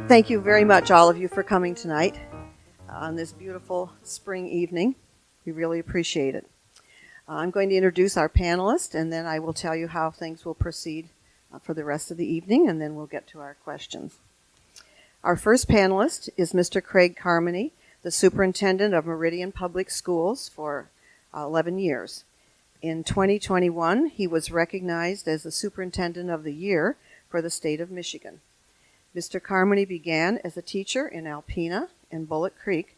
Thank you very much, all of you, for coming tonight on this beautiful spring evening. We really appreciate it. I'm going to introduce our panelists, and then I will tell you how things will proceed for the rest of the evening, and then we'll get to our questions. Our first panelist is Mr. Craig Carmony, the Superintendent of Meridian Public Schools for 11 years. In 2021, he was recognized as the Superintendent of the Year for the state of Michigan. Mr. Carmony began as a teacher in Alpena and Bullock Creek,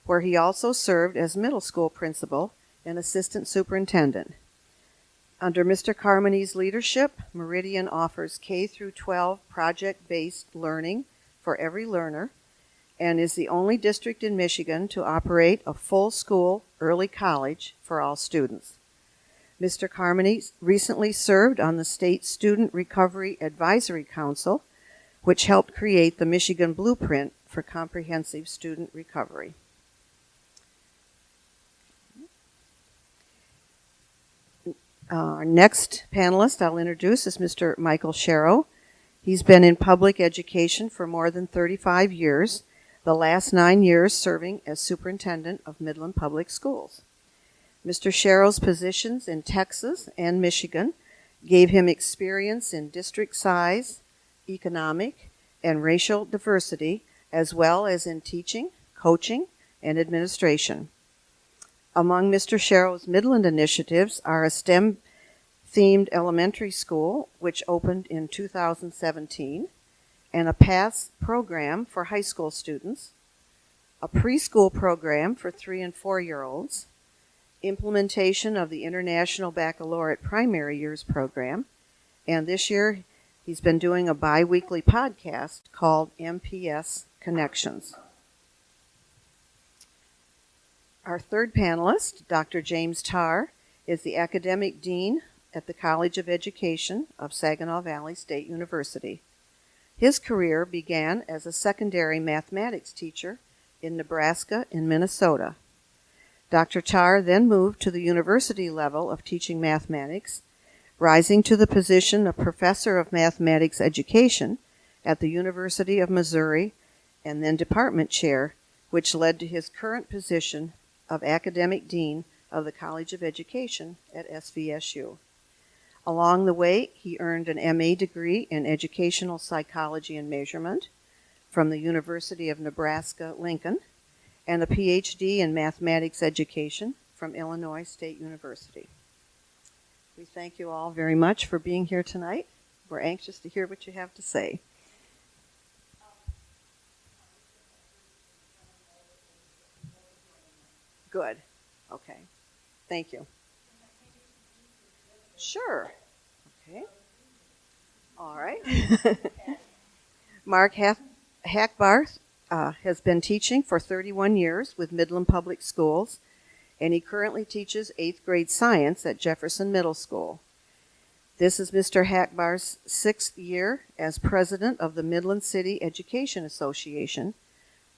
where he also served as middle school principal and assistant superintendent. Under Mr. Carmony's leadership, Meridian offers K-12 project-based learning for every learner and is the only district in Michigan to operate a full school early college for all students. Mr. Carmony recently served on the State Student Recovery Advisory Council, which helped create the Michigan Blueprint for Comprehensive Student Recovery. Our next panelist I'll introduce is Mr. Michael Cheryl. He's been in public education for more than 35 years, the last 9 years serving as superintendent of Midland Public Schools. Mr. Cheryl's positions in Texas and Michigan gave him experience in district size, economic, and racial diversity, as well as in teaching, coaching, and administration. Among Mr. Cheryl's Midland initiatives are a STEM-themed elementary school, which opened in 2017, and a PATH program for high school students, a preschool program for 3- and 4-year-olds, implementation of the International Baccalaureate Primary Years program, and this year he's been doing a bi-weekly podcast called MPS Connections. Our third panelist, Dr. James Tarr, is the academic dean at the College of Education of Saginaw Valley State University. His career began as a secondary mathematics teacher in Nebraska and Minnesota. Dr. Tarr then moved to the university level of teaching mathematics, rising to the position of Professor of Mathematics Education at the University of Missouri and then Department Chair, which led to his current position of Academic Dean of the College of Education at SVSU. Along the way, he earned an MA degree in Educational Psychology and Measurement from the University of Nebraska-Lincoln and a PhD in Mathematics Education from Illinois State University. We thank you all very much for being here tonight. We're anxious to hear what you have to say. Good. Okay. Thank you. Sure. Okay. All right. Mark Hackbarth has been teaching for 31 years with Midland Public Schools, and he currently teaches 8th grade science at Jefferson Middle School. This is Mr. Hackbar's 6th year as president of the Midland City Education Association,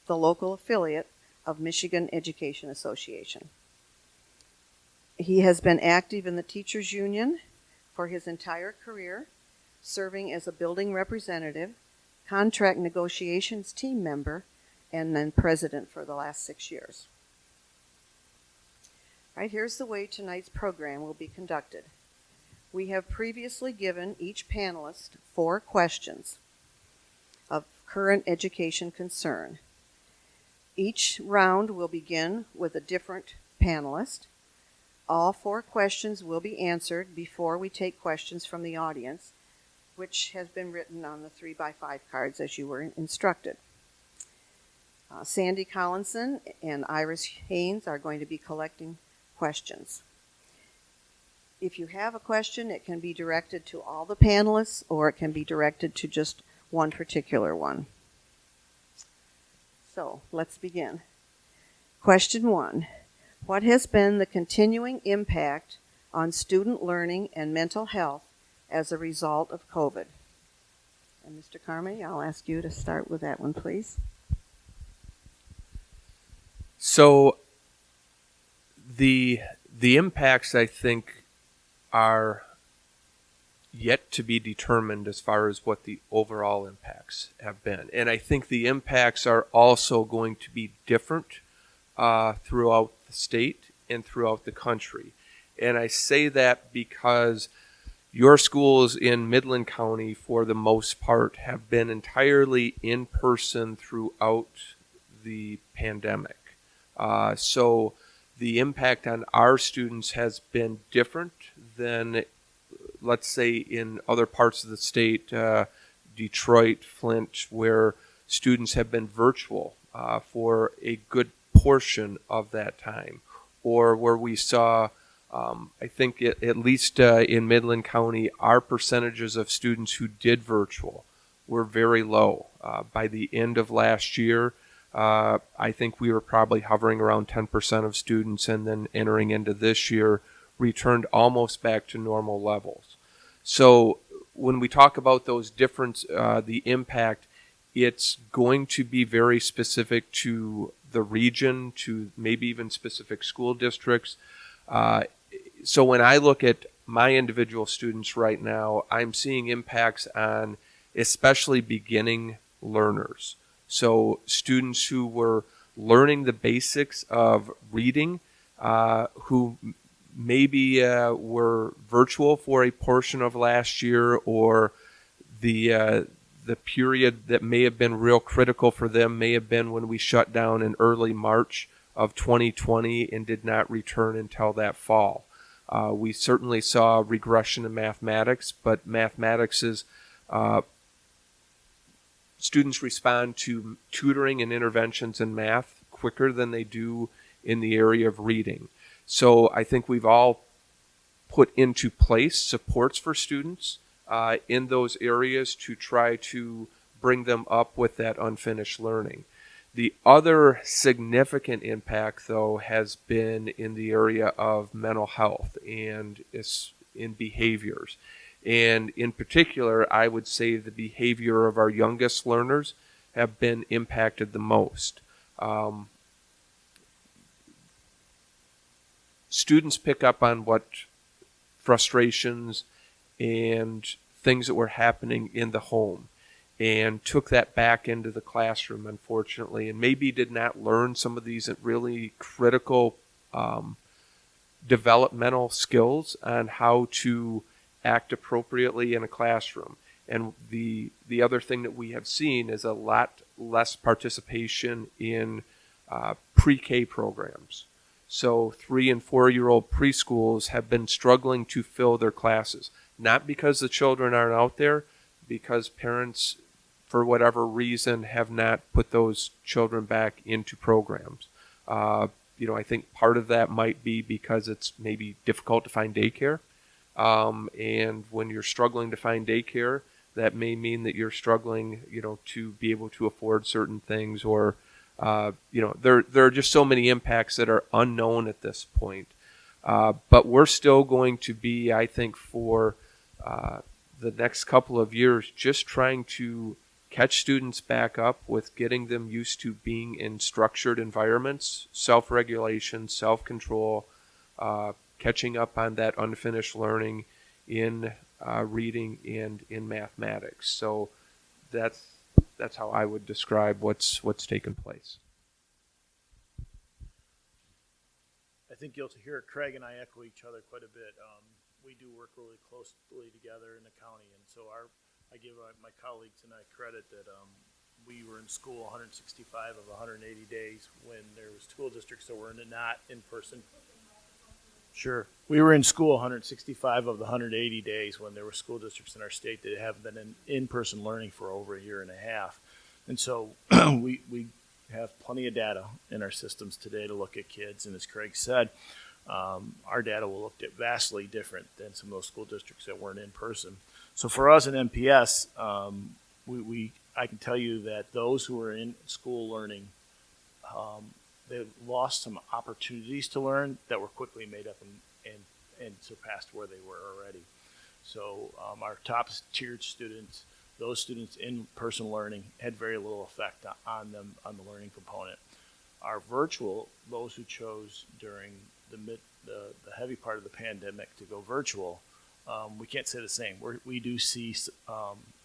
the local affiliate of Michigan Education Association. He has been active in the Teachers Union for his entire career, serving as a building representative, contract negotiations team member, and then president for the last 6 years. All right, here's the way tonight's program will be conducted. We have previously given each panelist 4 questions of current education concern. Each round will begin with a different panelist. All 4 questions will be answered before we take questions from the audience, which has been written on the 3x5 cards as you were instructed. Sandy Collinson and Iris Haynes are going to be collecting questions. If you have a question, it can be directed to all the panelists or it can be directed to just one particular one. So let's begin. Question 1. What has been the continuing impact on student learning and mental health as a result of COVID? And Mr. Carmony, I'll ask you to start with that one, please. So the impacts, I think, are yet to be determined as far as what the overall impacts have been. And I think the impacts are also going to be different throughout the state and throughout the country. And I say that because your schools in Midland County, for the most part, have been entirely in person throughout the pandemic. So the impact on our students has been different than, let's say, in other parts of the state, Detroit, Flint, where students have been virtual for a good portion of that time, or where we saw, I think at least in Midland County, our percentages of students who did virtual were very low. By the end of last year, I think we were probably hovering around 10% of students, and then entering into this year, returned almost back to normal levels. So when we talk about those different, the impact, it's going to be very specific to the region, to maybe even specific school districts. So when I look at my individual students right now, I'm seeing impacts on especially beginning learners. So students who were learning the basics of reading, who maybe were virtual for a portion of last year, or the period that may have been real critical for them may have been when we shut down in early March of 2020 and did not return until that fall. We certainly saw regression in mathematics, but mathematics is students respond to tutoring and interventions in math quicker than they do in the area of reading. So I think we've all put into place supports for students in those areas to try to bring them up with that unfinished learning. The other significant impact, though, has been in the area of mental health and in behaviors. And in particular, I would say the behavior of our youngest learners have been impacted the most. Students pick up on what frustrations and things that were happening in the home, and took that back into the classroom, unfortunately, and maybe did not learn some of these really critical developmental skills on how to act appropriately in a classroom. And the other thing that we have seen is a lot less participation in pre-K programs. So 3- and 4-year-old preschools have been struggling to fill their classes, not because the children aren't out there, because parents, for whatever reason, have not put those children back into programs. I think part of that might be because it's maybe difficult to find daycare. And when you're struggling to find daycare, that may mean that you're struggling, to be able to afford certain things, or, there are just so many impacts that are unknown at this point. But we're still going to be, I think, for the next couple of years, just trying to catch students back up with getting them used to being in structured environments, self-regulation, self-control, catching up on that unfinished learning in reading and in mathematics. So that's how I would describe what's taken place. I think you'll hear Craig and I echo each other quite a bit. We do work really closely together in the county, and so I give my colleagues and I credit that we were in school 165 of 180 days when there was school districts that were not in person. Sure. We were in school 165 of the 180 days when there were school districts in our state that have been in person learning for over a year and a half. And so we have plenty of data in our systems today to look at kids. And as Craig said, our data will look at vastly different than some of those school districts that weren't in person. So for us in MPS, I can tell you that those who are in school learning, they lost some opportunities to learn that were quickly made up and surpassed where they were already. So our top tiered students, those students in person learning, had very little effect on them on the learning component. Our virtual, those who chose during the heavy part of the pandemic to go virtual, we can't say the same. We do see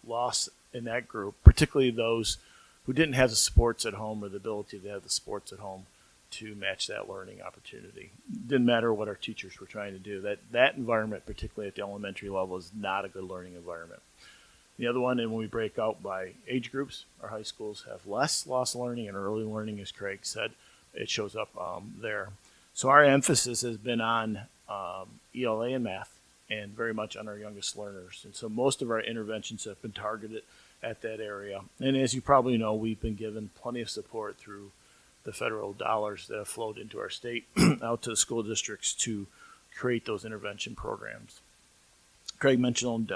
loss in that group, particularly those who didn't have the supports at home or the ability to have the supports at home to match that learning opportunity. Didn't matter what our teachers were trying to do. That environment, particularly at the elementary level, is not a good learning environment. The other one, and when we break out by age groups, our high schools have less lost learning and early learning, as Craig said. It shows up there. So our emphasis has been on ELA and math, and very much on our youngest learners. And so most of our interventions have been targeted at that area. And as you probably know, we've been given plenty of support through the federal dollars that have flowed into our state out to the school districts to create those intervention programs. Craig mentioned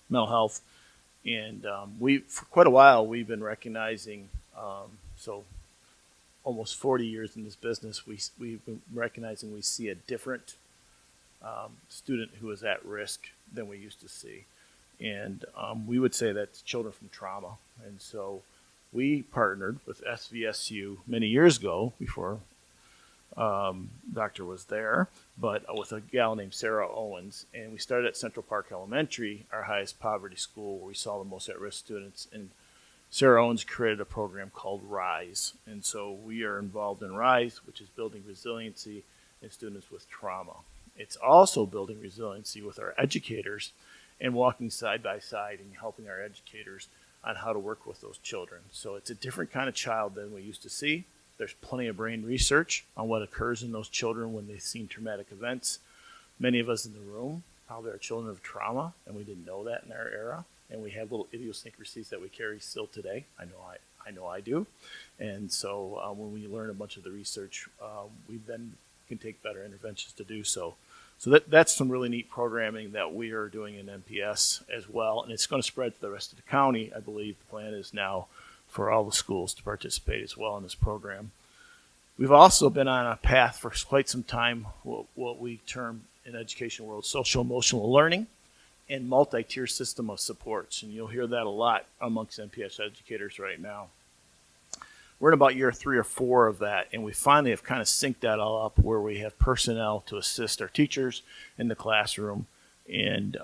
mental health, and for quite a while we've been recognizing, so almost 40 years in this business, we've been recognizing we see a different student who is at risk than we used to see. And we would say that's children from trauma. And so we partnered with Svsu many years ago, before Doctor was there, but with a gal named Sarah Owens. And we started at Central Park Elementary, our highest poverty school, where we saw the most at-risk students. And Sarah Owens created a program called RISE. And so we are involved in RISE, which is building resiliency in students with trauma. It's also building resiliency with our educators and walking side by side and helping our educators on how to work with those children. So it's a different kind of child than we used to see. There's plenty of brain research on what occurs in those children when they've seen traumatic events. Many of us in the room probably are children of trauma, and we didn't know that in our era. And we have little idiosyncrasies that we carry still today. I know I do. And so when we learn a bunch of the research, we then can take better interventions to do so. So that's some really neat programming that we are doing in MPS as well, and it's going to spread to the rest of the county. I believe the plan is now for all the schools to participate as well in this program. We've also been on a path for quite some time, what we term in education world social emotional learning and multi-tier system of supports, and you'll hear that a lot amongst MPS educators right now. We're in about year 3 or 4 of that, and we finally have kind of synced that all up where we have personnel to assist our teachers in the classroom and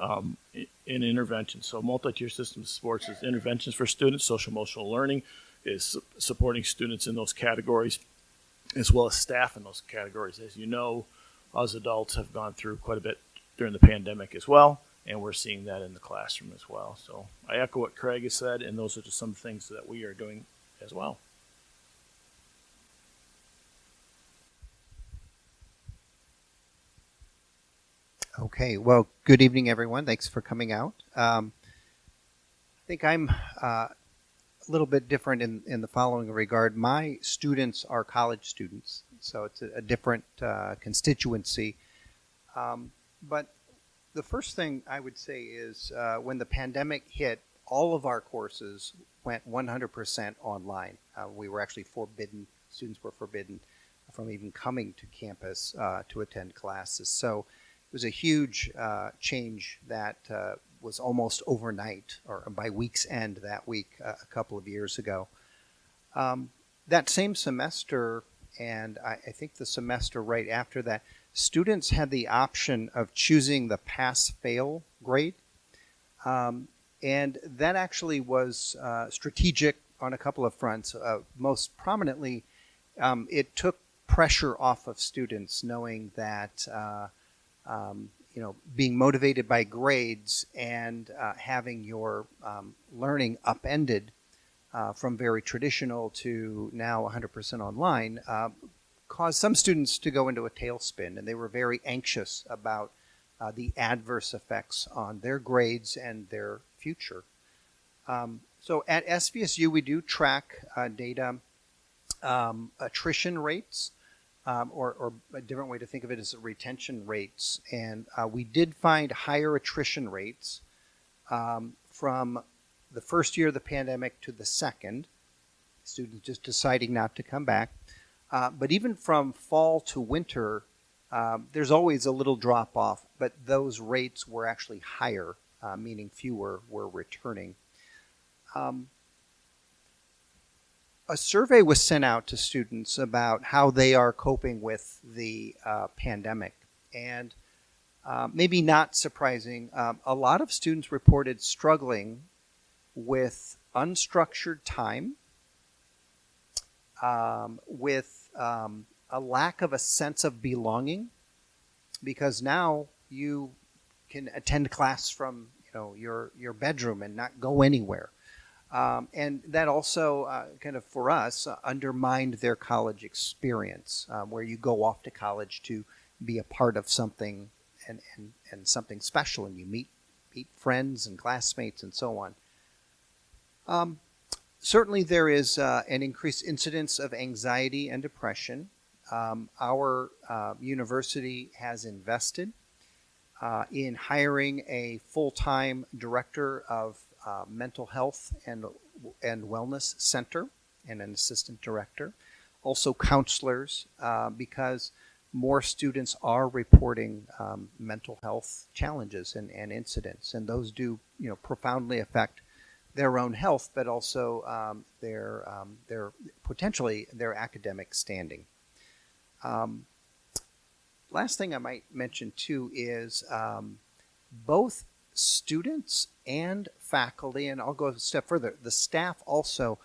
in intervention. So multi-tier system of supports is interventions for students. Social emotional learning is supporting students in those categories as well as staff in those categories. As you know, us adults have gone through quite a bit during the pandemic as well, and we're seeing that in the classroom as well. So I echo what Craig has said, and those are just some things that we are doing as well. Okay, well, good evening, everyone. Thanks for coming out. I think I'm a little bit different in the following regard. My students are college students, so it's a different constituency. But the first thing I would say is when the pandemic hit, all of our courses went 100% online. We were actually forbidden, students were forbidden from even coming to campus to attend classes. So it was a huge change that was almost overnight or by week's end that week a couple of years ago. That same semester, and I think the semester right after that, students had the option of choosing the pass-fail grade. And that actually was strategic on a couple of fronts. Most prominently, it took pressure off of students knowing that being motivated by grades and having your learning upended from very traditional to now 100% online caused some students to go into a tailspin, and they were very anxious about the adverse effects on their grades and their future. So at SVSU, we do track data, attrition rates, or a different way to think of it is retention rates. And we did find higher attrition rates from the first year of the pandemic to the second, students just deciding not to come back. But even from fall to winter, there's always a little drop off, but those rates were actually higher, meaning fewer were returning. A survey was sent out to students about how they are coping with the pandemic. And maybe not surprising, a lot of students reported struggling with unstructured time, with a lack of a sense of belonging, because now you can attend class from your bedroom and not go anywhere. And that also kind of, for us, undermined their college experience, where you go off to college to be a part of something and something special, and you meet friends and classmates and so on. Certainly there is an increased incidence of anxiety and depression. Our university has invested in hiring a full-time director of mental health and wellness center and an assistant director. Also counselors, because more students are reporting mental health challenges and incidents, and those do profoundly affect their own health, but also their potentially their academic standing. Last thing I might mention too is both students and faculty, and I'll go a step further, the staff also,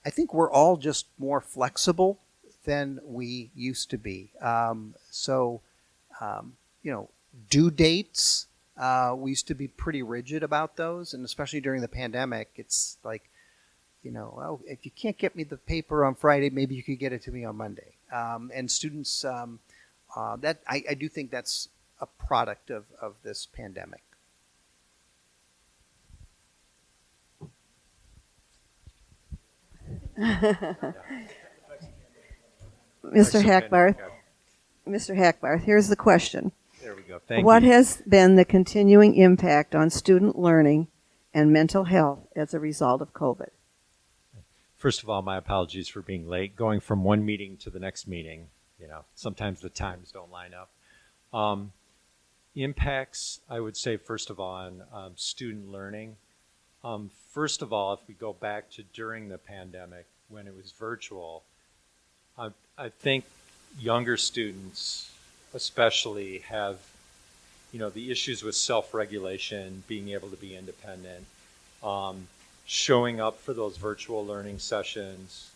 I think we're all just more flexible than we used to be. Due dates, we used to be pretty rigid about those, and especially during the pandemic, it's like, oh, if you can't get me the paper on Friday, maybe you could get it to me on Monday. And students, that I do think that's a product of this pandemic. Mr. Hackbarth, here's the question. There we go. Thank What you. has been the continuing impact on student learning and mental health as a result of COVID? First of all, my apologies for being late. Going from one meeting to the next meeting, sometimes the times don't line up. Impacts, I would say, first of all, on student learning. First of all, if we go back to during the pandemic when it was virtual, I think younger students especially have, the issues with self-regulation, being able to be independent, showing up for those virtual learning sessions,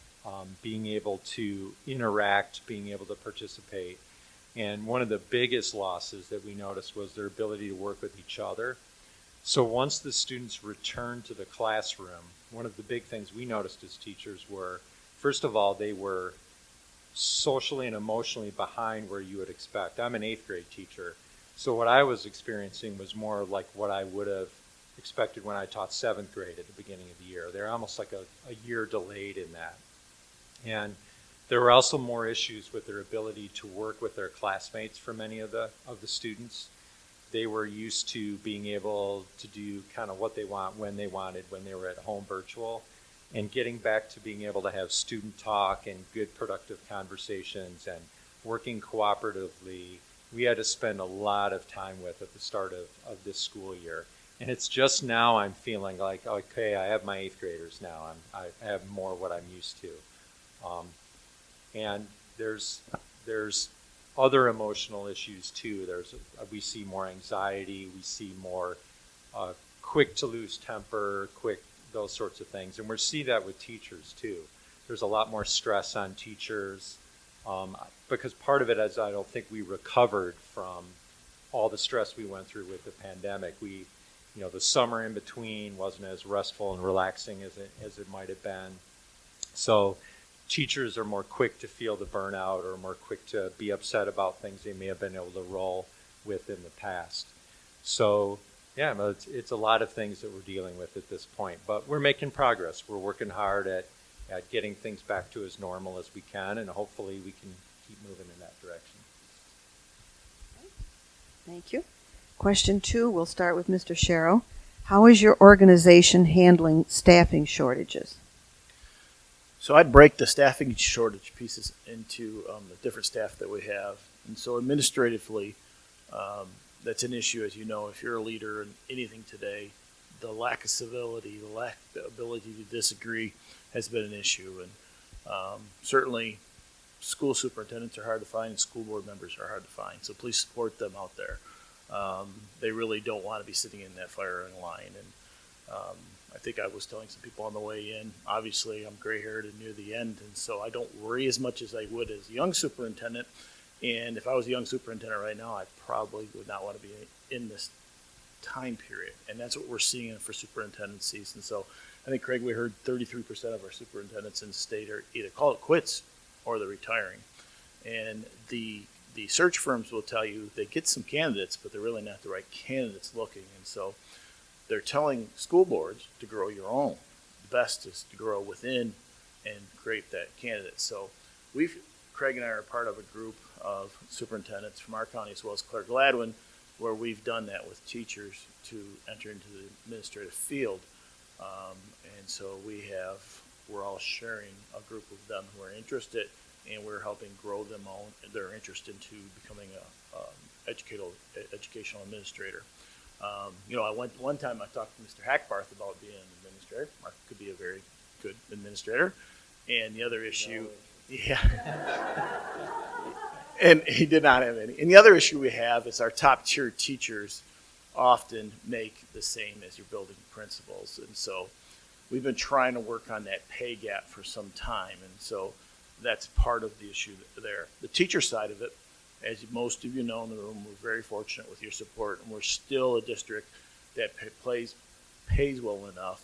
being able to interact, being able to participate. And one of the biggest losses that we noticed was their ability to work with each other. So once the students returned to the classroom, one of the big things we noticed as teachers were, first of all, they were socially and emotionally behind where you would expect. I'm an 8th grade teacher, so what I was experiencing was more like what I would have expected when I taught 7th grade at the beginning of the year. They're almost like a year delayed in that. And there were also more issues with their ability to work with their classmates for many of the students. They were used to being able to do kind of what they want when they wanted when they were at home virtual, and getting back to being able to have student talk and good productive conversations and working cooperatively. We had to spend a lot of time with at the start of this school year. And it's just now I'm feeling like, okay, I have my 8th graders now. I have more what I'm used to. And there's other emotional issues too. We see more anxiety. We see more quick to lose temper, those sorts of things. And we see that with teachers too. There's a lot more stress on teachers because part of it is I don't think we recovered from all the stress we went through with the pandemic. The summer in between wasn't as restful and relaxing as it might have been. So teachers are more quick to feel the burnout or more quick to be upset about things they may have been able to roll with in the past. So yeah, it's a lot of things that we're dealing with at this point, but we're making progress. We're working hard at getting things back to as normal as we can, and hopefully we can keep moving in that direction. Thank you. Question 2, we'll start with Mr. Cheryl. How is your organization handling staffing shortages? So I'd break the staffing shortage pieces into the different staff that we have. And so administratively, that's an issue, as you know, if you're a leader in anything today, the lack of civility, the ability to disagree has been an issue. And certainly school superintendents are hard to find and school board members are hard to find. So please support them out there. They really don't want to be sitting in that firing line. And I think I was telling some people on the way in, obviously I'm gray-haired and near the end, and so I don't worry as much as I would as a young superintendent. And if I was a young superintendent right now, I probably would not want to be in this time period. And that's what we're seeing for superintendencies. And so I think, Craig, we heard 33% of our superintendents in the state are either call it quits or they're retiring. And the search firms will tell you they get some candidates, but they're really not the right candidates looking. And so they're telling school boards to grow your own. The best is to grow within and create that candidate. So Craig and I are part of a group of superintendents from our county as well as Claire Gladwin, where we've done that with teachers to enter into the administrative field. And so we're all sharing a group of them who are interested, and we're helping grow them on their interest into becoming a educational administrator. One time I talked to Mr. Hackbarth about being an administrator. Mark could be a very good administrator. And the other issue, and he did not have any. And the other issue we have is our top tier teachers often make the same as your building principals. And so we've been trying to work on that pay gap for some time. And so that's part of the issue there. The teacher side of it, as most of you know in the room, we're very fortunate with your support, and we're still a district that pays well enough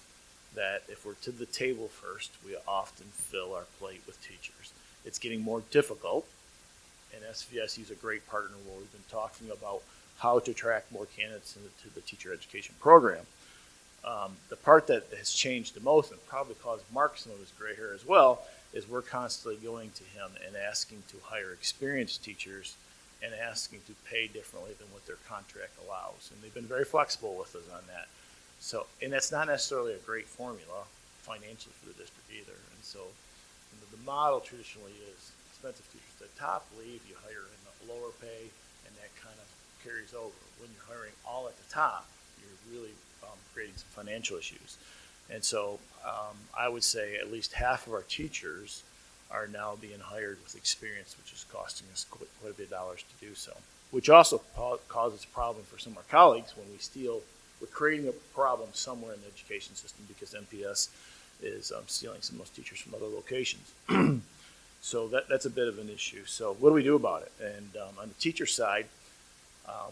that if we're to the table first, we often fill our plate with teachers. It's getting more difficult, and SVSU is a great partner where we've been talking about how to attract more candidates into the teacher education program. The part that has changed the most, and probably caused Mark some of his gray hair as well, is we're constantly going to him and asking to hire experienced teachers and asking to pay differently than what their contract allows. And they've been very flexible with us on that. So, and that's not necessarily a great formula financially for the district either. And so the model traditionally is expensive teachers at the top leave, you hire in the lower pay, and that kind of carries over. When you're hiring all at the top, you're really creating some financial issues. And so I would say at least half of our teachers are now being hired with experience, which is costing us quite a bit of dollars to do so, which also causes a problem for some of our colleagues when we're creating a problem somewhere in the education system because MPS is stealing some of those teachers from other locations. So that's a bit of an issue. So what do we do about it? And on the teacher side,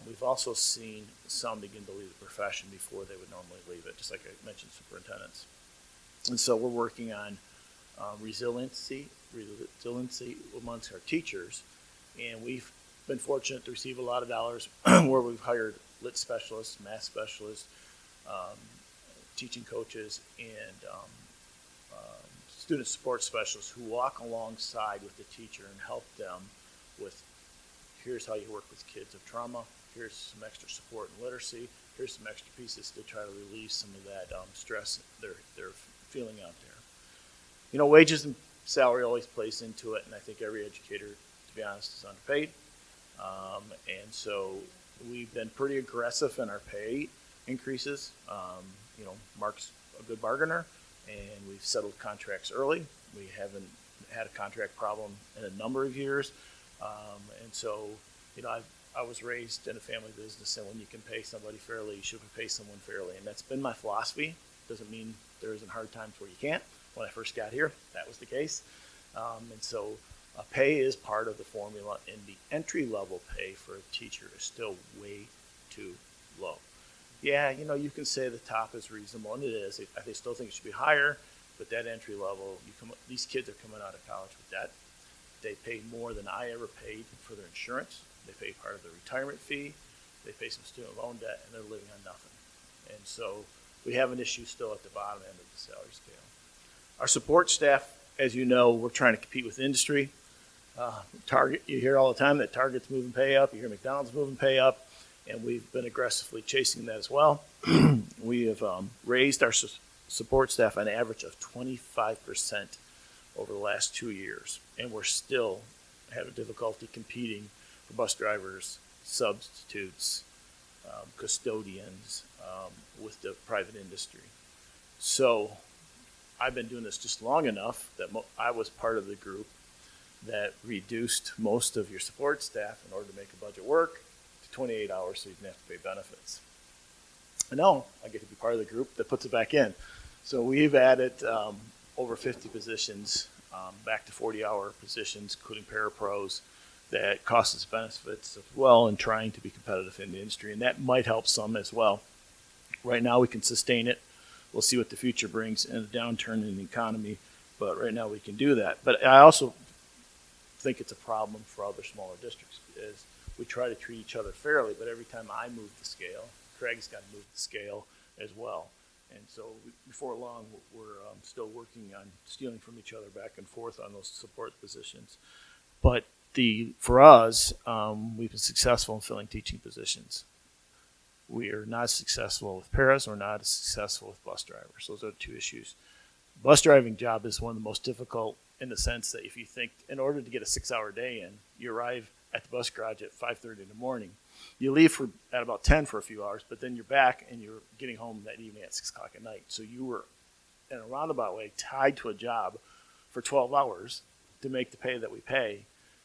we've also seen some begin to leave the profession before they would normally leave it, just like I mentioned, superintendents. And so we're working on resiliency amongst our teachers, and we've been fortunate to receive a lot of dollars where we've hired lit specialists, math specialists, teaching coaches, and student support specialists who walk alongside with the teacher and help them with, here's how you work with kids of trauma, here's some extra support and literacy, here's some extra pieces to try to relieve some of that stress they're feeling out there. You know, wages and salary always plays into it, and I think every educator, to be honest, is underpaid. And so we've been pretty aggressive in our pay increases. Mark's a good bargainer, and we've settled contracts early. We haven't had a contract problem in a number of years. And so, I was raised in a family business, and when you can pay somebody fairly, you should pay someone fairly. And that's been my philosophy. Doesn't mean there isn't hard times where you can't. When I first got here, that was the case. And so pay is part of the formula, and the entry-level pay for a teacher is still way too low. Yeah, you can say the top is reasonable, and it is. I still think it should be higher, but that entry level, these kids are coming out of college with debt. They pay more than I ever paid for their insurance. They pay part of their retirement fee. They pay some student loan debt, and they're living on nothing. And so we have an issue still at the bottom end of the salary scale. Our support staff, as you know, we're trying to compete with industry. Target, you hear all the time that Target's moving pay up. You hear McDonald's moving pay up, and we've been aggressively chasing that as well. We have raised our support staff an average of 25% over the last 2 years, and we're still having difficulty competing for bus drivers, substitutes, custodians with the private industry. So I've been doing this just long enough that I was part of the group that reduced most of your support staff in order to make a budget work to 28 hours so you didn't have to pay benefits. And now I get to be part of the group that puts it back in. So we've added over 50 positions, back to 40-hour positions, including parapros, that cost us benefits as well and trying to be competitive in the industry. And that might help some as well. Right now we can sustain it. We'll see what the future brings in a downturn in the economy, but right now we can do that. But I also think it's a problem for other smaller districts is we try to treat each other fairly, but every time I move the scale, Craig's got to move the scale as well. And so before long, we're still working on stealing from each other back and forth on those support positions. But for us, we've been successful in filling teaching positions. We are not successful with paras. We're not as successful with bus drivers. Those are the two issues. Bus driving job is one of the most difficult in the sense that if you think in order to get a 6-hour day in, you arrive at the bus garage at 5:30 in the morning. You leave at about 10 for a few hours, but then you're back and you're getting home that evening at 6 o'clock at night. So you were, in a roundabout way, tied to a job for 12 hours to make the pay that we pay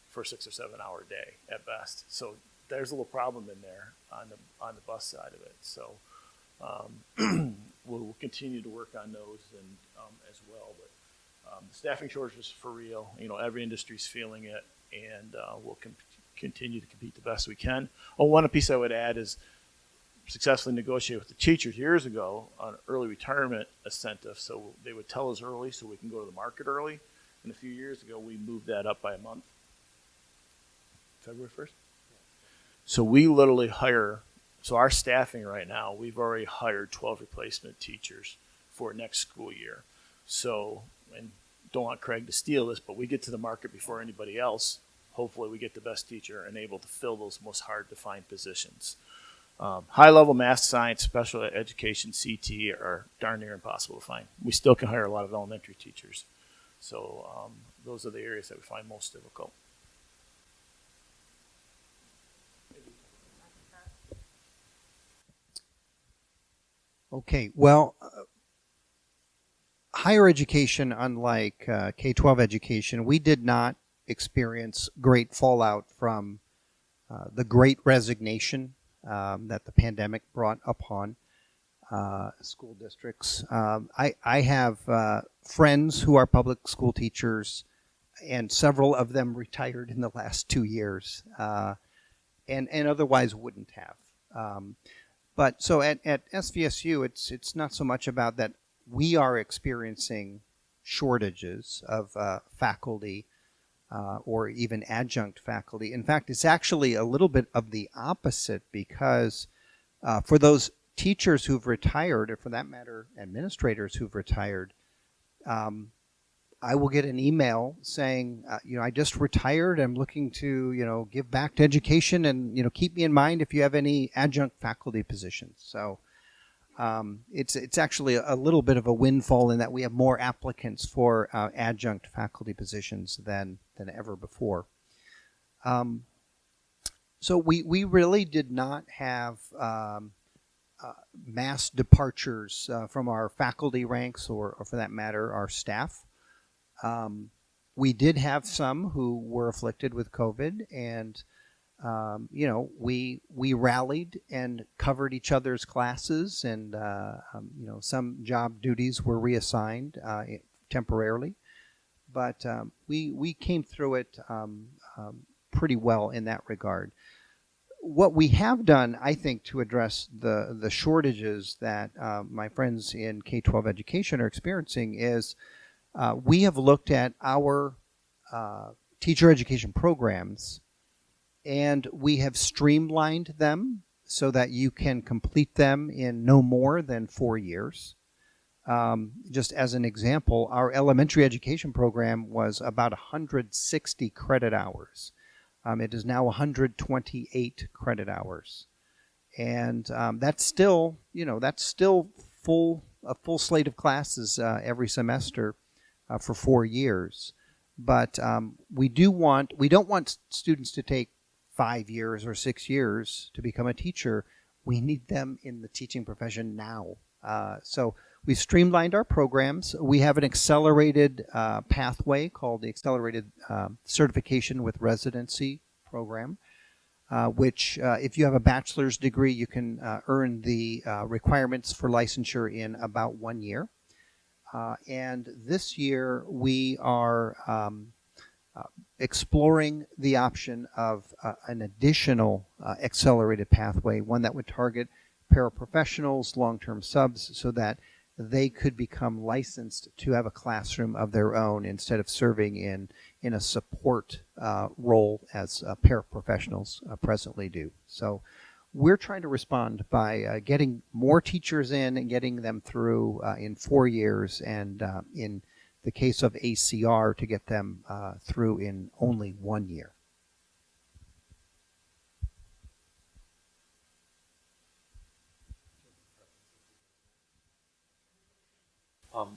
for a 6 or 7 hour day at best. So there's a little problem in there on the bus side of it. So we'll continue to work on those and as well. But the staffing shortage is for real. Every industry's feeling it, and we'll continue to compete the best we can. One piece I would add is successfully negotiate with the teachers years ago on early retirement incentive. So they would tell us early so we can go to the market early. And a few years ago, we moved that up by a month. February 1st? So we literally so our staffing right now, we've already hired 12 replacement teachers for next school year. So, and don't want Craig to steal this, but we get to the market before anybody else. Hopefully we get the best teacher and able to fill those most hard to find positions. High-level math, science, special education, CT are darn near impossible to find. We still can hire a lot of elementary teachers. So those are the areas that we find most difficult. Okay, well, higher education, unlike K-12 education, we did not experience great fallout from the great resignation that the pandemic brought upon school districts. I have friends who are public school teachers, and several of them retired in the last 2 years, and otherwise wouldn't have. But so at SVSU, it's not so much about that we are experiencing shortages of faculty or even adjunct faculty. In fact, it's actually a little bit of the opposite, because for those teachers who've retired, or for that matter, administrators who've retired, I will get an email saying, I just retired. I'm looking to, give back to education, and, keep me in mind if you have any adjunct faculty positions. So it's actually a little bit of a windfall in that we have more applicants for adjunct faculty positions than ever before. So we really did not have mass departures from our faculty ranks, or for that matter, our staff. We did have some who were afflicted with COVID, and we rallied and covered each other's classes, and some job duties were reassigned temporarily, but we came through it pretty well in that regard. What we have done, I think, to address the shortages that my friends in K-12 education are experiencing is we have looked at our teacher education programs, and we have streamlined them so that you can complete them in no more than 4 years. Just as an example, our elementary education program was about 160 credit hours. It is now 128 credit hours. And that's still, a full slate of classes every semester for 4 years. But we don't want students to take 5 years or 6 years to become a teacher. We need them in the teaching profession now. So we've streamlined our programs. We have an accelerated pathway called the Accelerated Certification with Residency program. which if you have a bachelor's degree, you can earn the requirements for licensure in about 1 year. And this year we are exploring the option of an additional accelerated pathway, one that would target paraprofessionals, long-term subs, so that they could become licensed to have a classroom of their own instead of serving in a support role as paraprofessionals presently do. So we're trying to respond by getting more teachers in and getting them through in 4 years, and in the case of ACR, to get them through in only 1 year.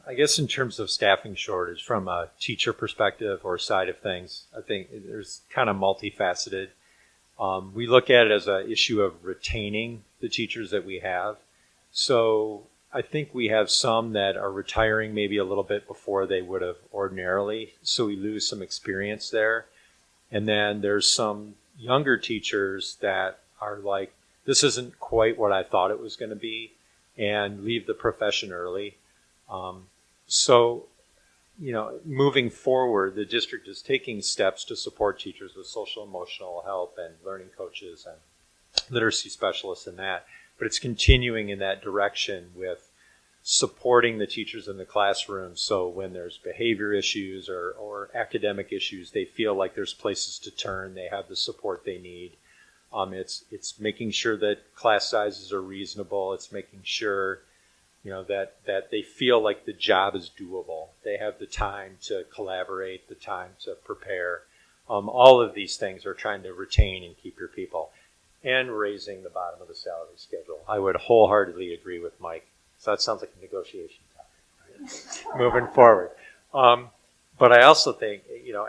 I guess in terms of staffing shortage, from a teacher perspective or side of things, I think there's kind of multifaceted. We look at it as an issue of retaining the teachers that we have. So I think we have some that are retiring maybe a little bit before they would have ordinarily, so we lose some experience there. And then there's some younger teachers that are like, this isn't quite what I thought it was going to be, and leave the profession early. So, moving forward, the district is taking steps to support teachers with social emotional help and learning coaches and literacy specialists in that. But it's continuing in that direction with supporting the teachers in the classroom, so when there's behavior issues or academic issues, they feel like there's places to turn, they have the support they need. It's making sure that class sizes are reasonable. It's making sure that they feel like the job is doable. They have the time to collaborate, the time to prepare. All of these things are trying to retain and keep your people, and raising the bottom of the salary schedule. I would wholeheartedly agree with Mike. So that sounds like a negotiation topic, right? Moving forward. But I also think,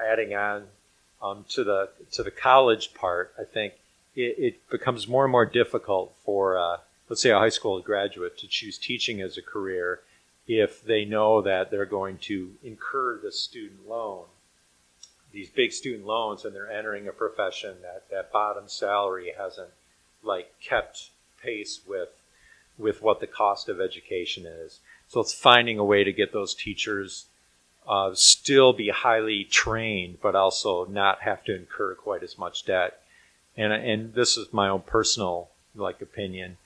adding on to the college part, I think it becomes more and more difficult for let's say a high school graduate to choose teaching as a career if they know that they're going to incur the student loan, these big student loans, and they're entering a profession that bottom salary hasn't kept pace with what the cost of education is. So it's finding a way to get those teachers still be highly trained, but also not have to incur quite as much debt. And this is my own personal opinion,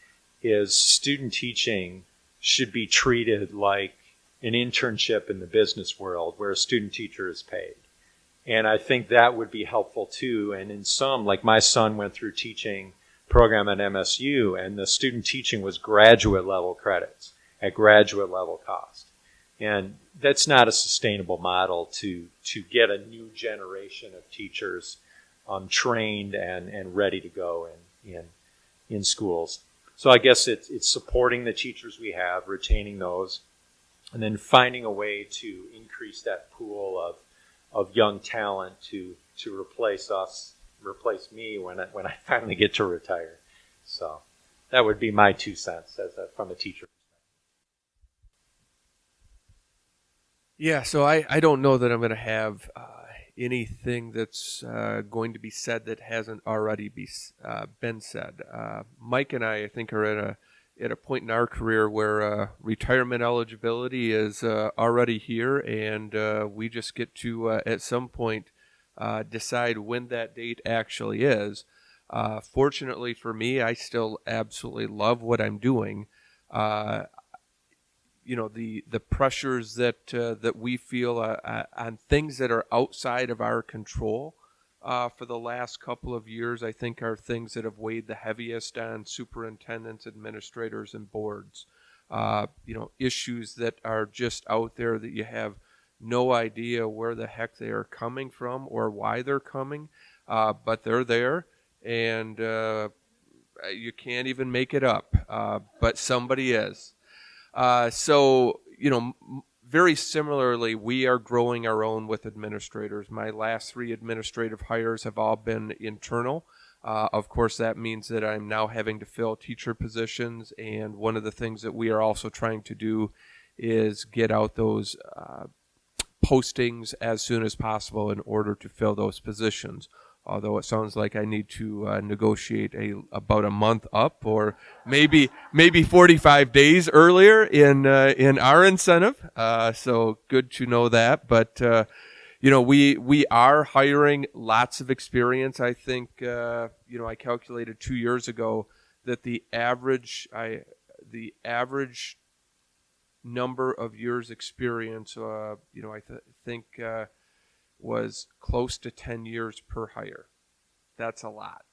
is student teaching should be treated like an internship in the business world where a student teacher is paid. And I think that would be helpful too. And in some, like my son went through teaching program at MSU, and the student teaching was graduate level credits at graduate level cost. And that's not a sustainable model to get a new generation of teachers trained and ready to go in schools. So I guess it's supporting the teachers we have, retaining those, and then finding a way to increase that pool of young talent to replace me when I finally get to retire. So that would be my 2 cents from a teacher perspective. Yeah, so I don't know that I'm going to have anything that's going to be said that hasn't already been said. Mike and I think, are at a point in our career where retirement eligibility is already here, and we just get to, at some point, decide when that date actually is. Fortunately for me, I still absolutely love what I'm doing. The pressures that we feel on things that are outside of our control for the last couple of years, I think, are things that have weighed the heaviest on superintendents, administrators, and boards. Issues that are just out there that you have no idea where the heck they are coming from or why they're coming, but they're there, and you can't even make it up, but somebody is. Very similarly, we are growing our own with administrators. My last 3 administrative hires have all been internal. Of course, that means that I'm now having to fill teacher positions, and one of the things that we are also trying to do is get out those postings as soon as possible in order to fill those positions. although it sounds like I need to negotiate about a month up, or maybe 45 days earlier in our incentive. So good to know that. But we are hiring lots of experience. I think I calculated 2 years ago that the average number of years experience, think was close to 10 years per hire. That's a lot.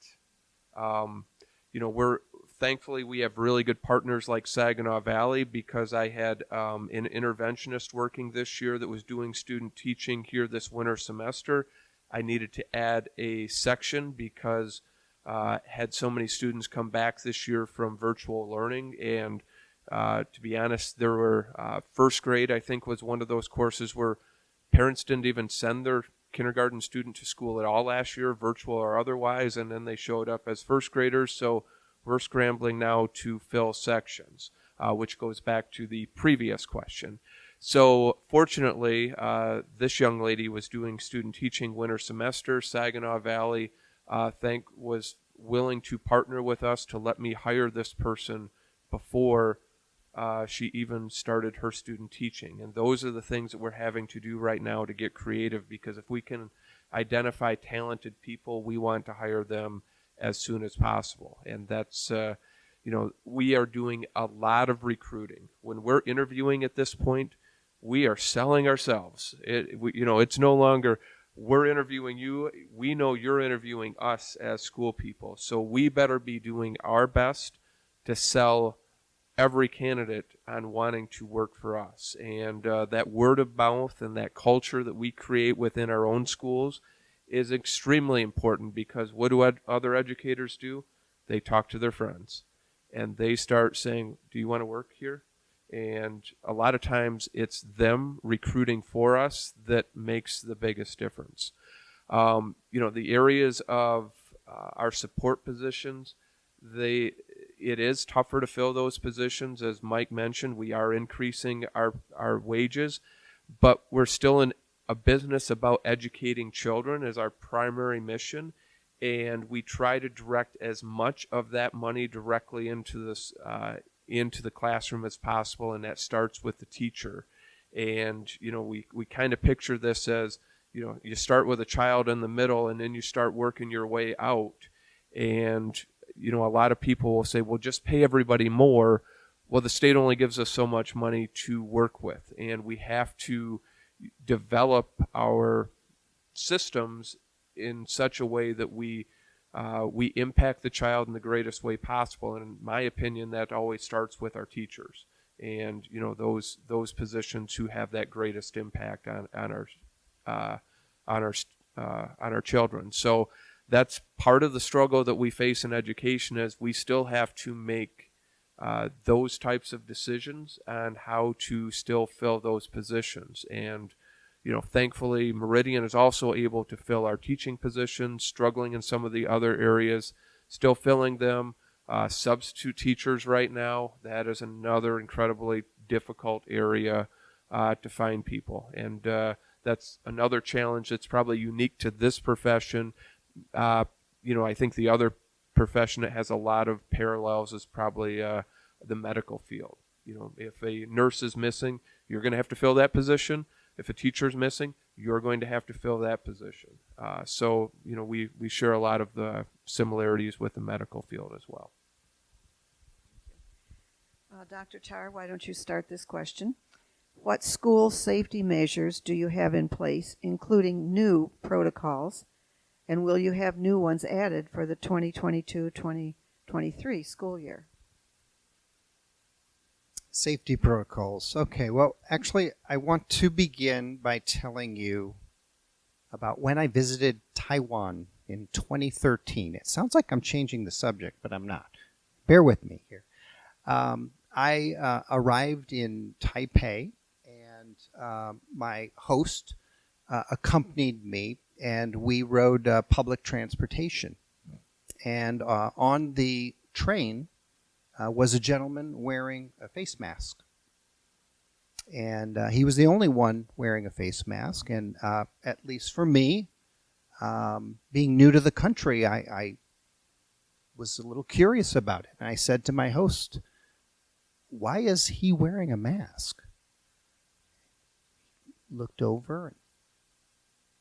Thankfully we have really good partners like Saginaw Valley, because I had an interventionist working this year that was doing student teaching here this winter semester. I needed to add a section because had so many students come back this year from virtual learning, and to be honest, there were first grade, I think, was one of those courses where parents didn't even send their kindergarten student to school at all last year, virtual or otherwise, and then they showed up as first graders. So we're scrambling now to fill sections, which goes back to the previous question. So fortunately, this young lady was doing student teaching winter semester. Saginaw Valley was willing to partner with us to let me hire this person before she even started her student teaching. And those are the things that we're having to do right now to get creative, because if we can identify talented people, we want to hire them as soon as possible. And that's, we are doing a lot of recruiting. When we're interviewing at this point, we are selling ourselves. It's no longer we're interviewing you. We know you're interviewing us as school people. So we better be doing our best to sell every candidate on wanting to work for us. And that word of mouth and that culture that we create within our own schools is extremely important, because what do other educators do? They talk to their friends and they start saying, do you want to work here? And a lot of times it's them recruiting for us that makes the biggest difference. The areas of our support positions, it is tougher to fill those positions. As Mike mentioned, we are increasing our wages, but we're still in a business about educating children as our primary mission, and we try to direct as much of that money directly into the classroom as possible, and that starts with the teacher. And we kind of picture this as you start with a child in the middle, and then you start working your way out. And a lot of people will say, well, just pay everybody more. Well, the state only gives us so much money to work with, and we have to develop our systems in such a way that we impact the child in the greatest way possible. And in my opinion, that always starts with our teachers and those positions who have that greatest impact on our children. So that's part of the struggle that we face in education, is we still have to make those types of decisions on how to still fill those positions. And thankfully, Meridian is also able to fill our teaching positions, struggling in some of the other areas, still filling them. Substitute teachers right now, that is another incredibly difficult area to find people. And that's another challenge that's probably unique to this profession. I think the other profession that has a lot of parallels is probably the medical field. If a nurse is missing, you're going to have to fill that position. If a teacher is missing, you're going to have to fill that position. So we share a lot of the similarities with the medical field as well. Dr. Tarr, why don't you start this question? What school safety measures do you have in place, including new protocols, and will you have new ones added for the 2022-2023 school year? Safety protocols. Okay, well, actually, I want to begin by telling you about when I visited Taiwan in 2013. It sounds like I'm changing the subject, but I'm not. Bear with me here. I arrived in Taipei, and my host accompanied me, and we rode public transportation. And on the train was a gentleman wearing a face mask. And he was the only one wearing a face mask. And at least for me, being new to the country, I was a little curious about it. And I said to my host, "Why is he wearing a mask?" Looked over and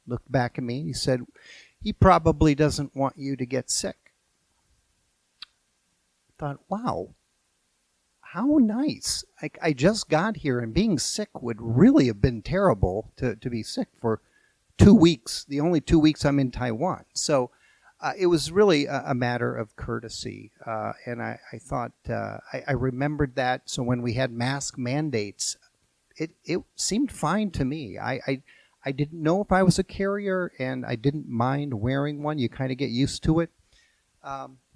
looked back at me, and he said, "He probably doesn't want you to get sick." I thought, wow, how nice. I just got here, and being sick would really have been terrible to be sick for 2 weeks, the only 2 weeks I'm in Taiwan. So it was really a matter of courtesy. And I thought, I remembered that. So when we had mask mandates, it seemed fine to me. I didn't know if I was a carrier, and I didn't mind wearing one. You kind of get used to it.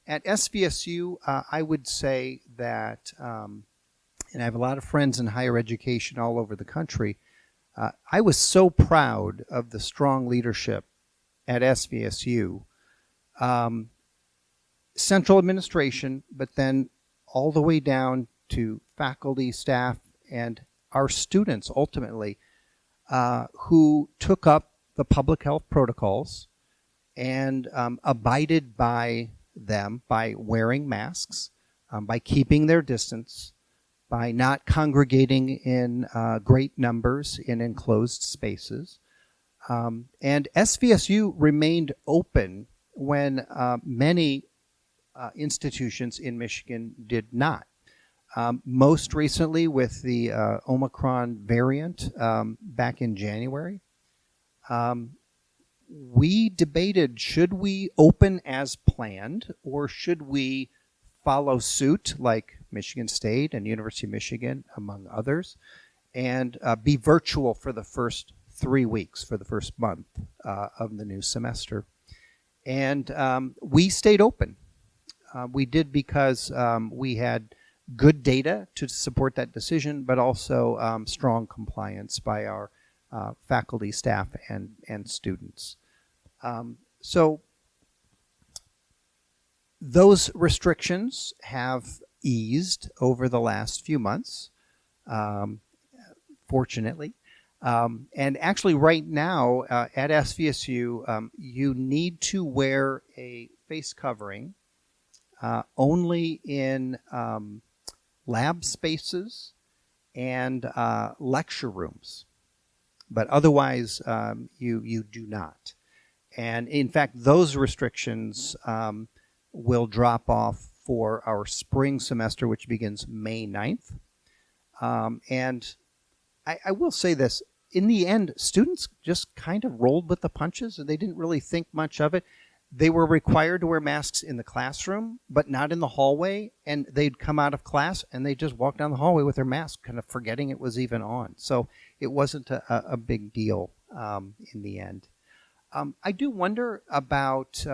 At SVSU, I would say that, and I have a lot of friends in higher education all over the country, I was so proud of the strong leadership at SVSU. Central administration, but then all the way down to faculty, staff, and our students ultimately, who took up the public health protocols and abided by them by wearing masks, by keeping their distance, by not congregating in great numbers in enclosed spaces. And SVSU remained open when many institutions in Michigan did not. Most recently with the Omicron variant back in January, we debated, should we open as planned, or should we follow suit like Michigan State and University of Michigan, among others, and be virtual for the first 3 weeks, for the first month of the new semester. And we stayed open. We did because we had good data to support that decision, but also strong compliance by our faculty, staff, and students. So those restrictions have eased over the last few months, fortunately. And actually right now at SVSU, you need to wear a face covering only in lab spaces and lecture rooms. But otherwise, you do not. And in fact, those restrictions will drop off for our spring semester, which begins May 9th. And I will say this, in the end, students just kind of rolled with the punches, and they didn't really think much of it. They were required to wear masks in the classroom, but not in the hallway, and they'd come out of class and they just walk down the hallway with their mask, kind of forgetting it was even on. So it wasn't a big deal in the end. I do wonder about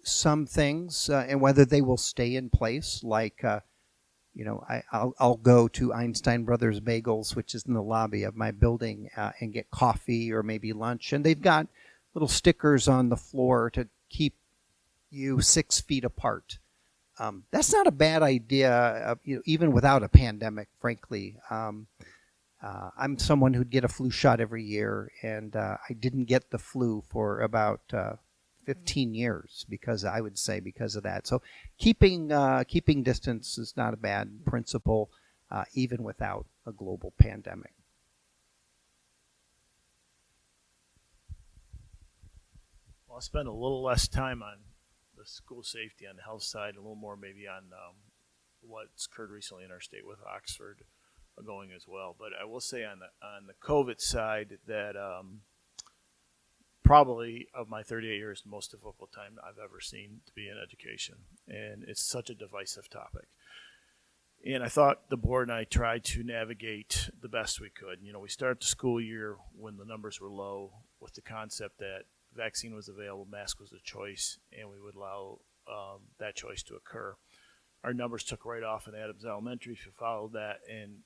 some things and whether they will stay in place, like I'll go to Einstein Brothers Bagels, which is in the lobby of my building, and get coffee or maybe lunch. And they've got little stickers on the floor to keep you 6 feet apart. That's not a bad idea, even without a pandemic, frankly. I'm someone who'd get a flu shot every year, and I didn't get the flu for about 15 years because of that. So keeping distance is not a bad principle, even without a global pandemic. Well, I'll spend a little less time on the school safety on the health side, a little more maybe on what's occurred recently in our state with Oxford going as well. But I will say on the COVID side that probably of my 38 years, the most difficult time I've ever seen to be in education. And it's such a divisive topic. And I thought the board and I tried to navigate the best we could. We started the school year when the numbers were low with the concept that vaccine was available, mask was a choice, and we would allow that choice to occur. Our numbers took right off in Adams Elementary if you followed that, and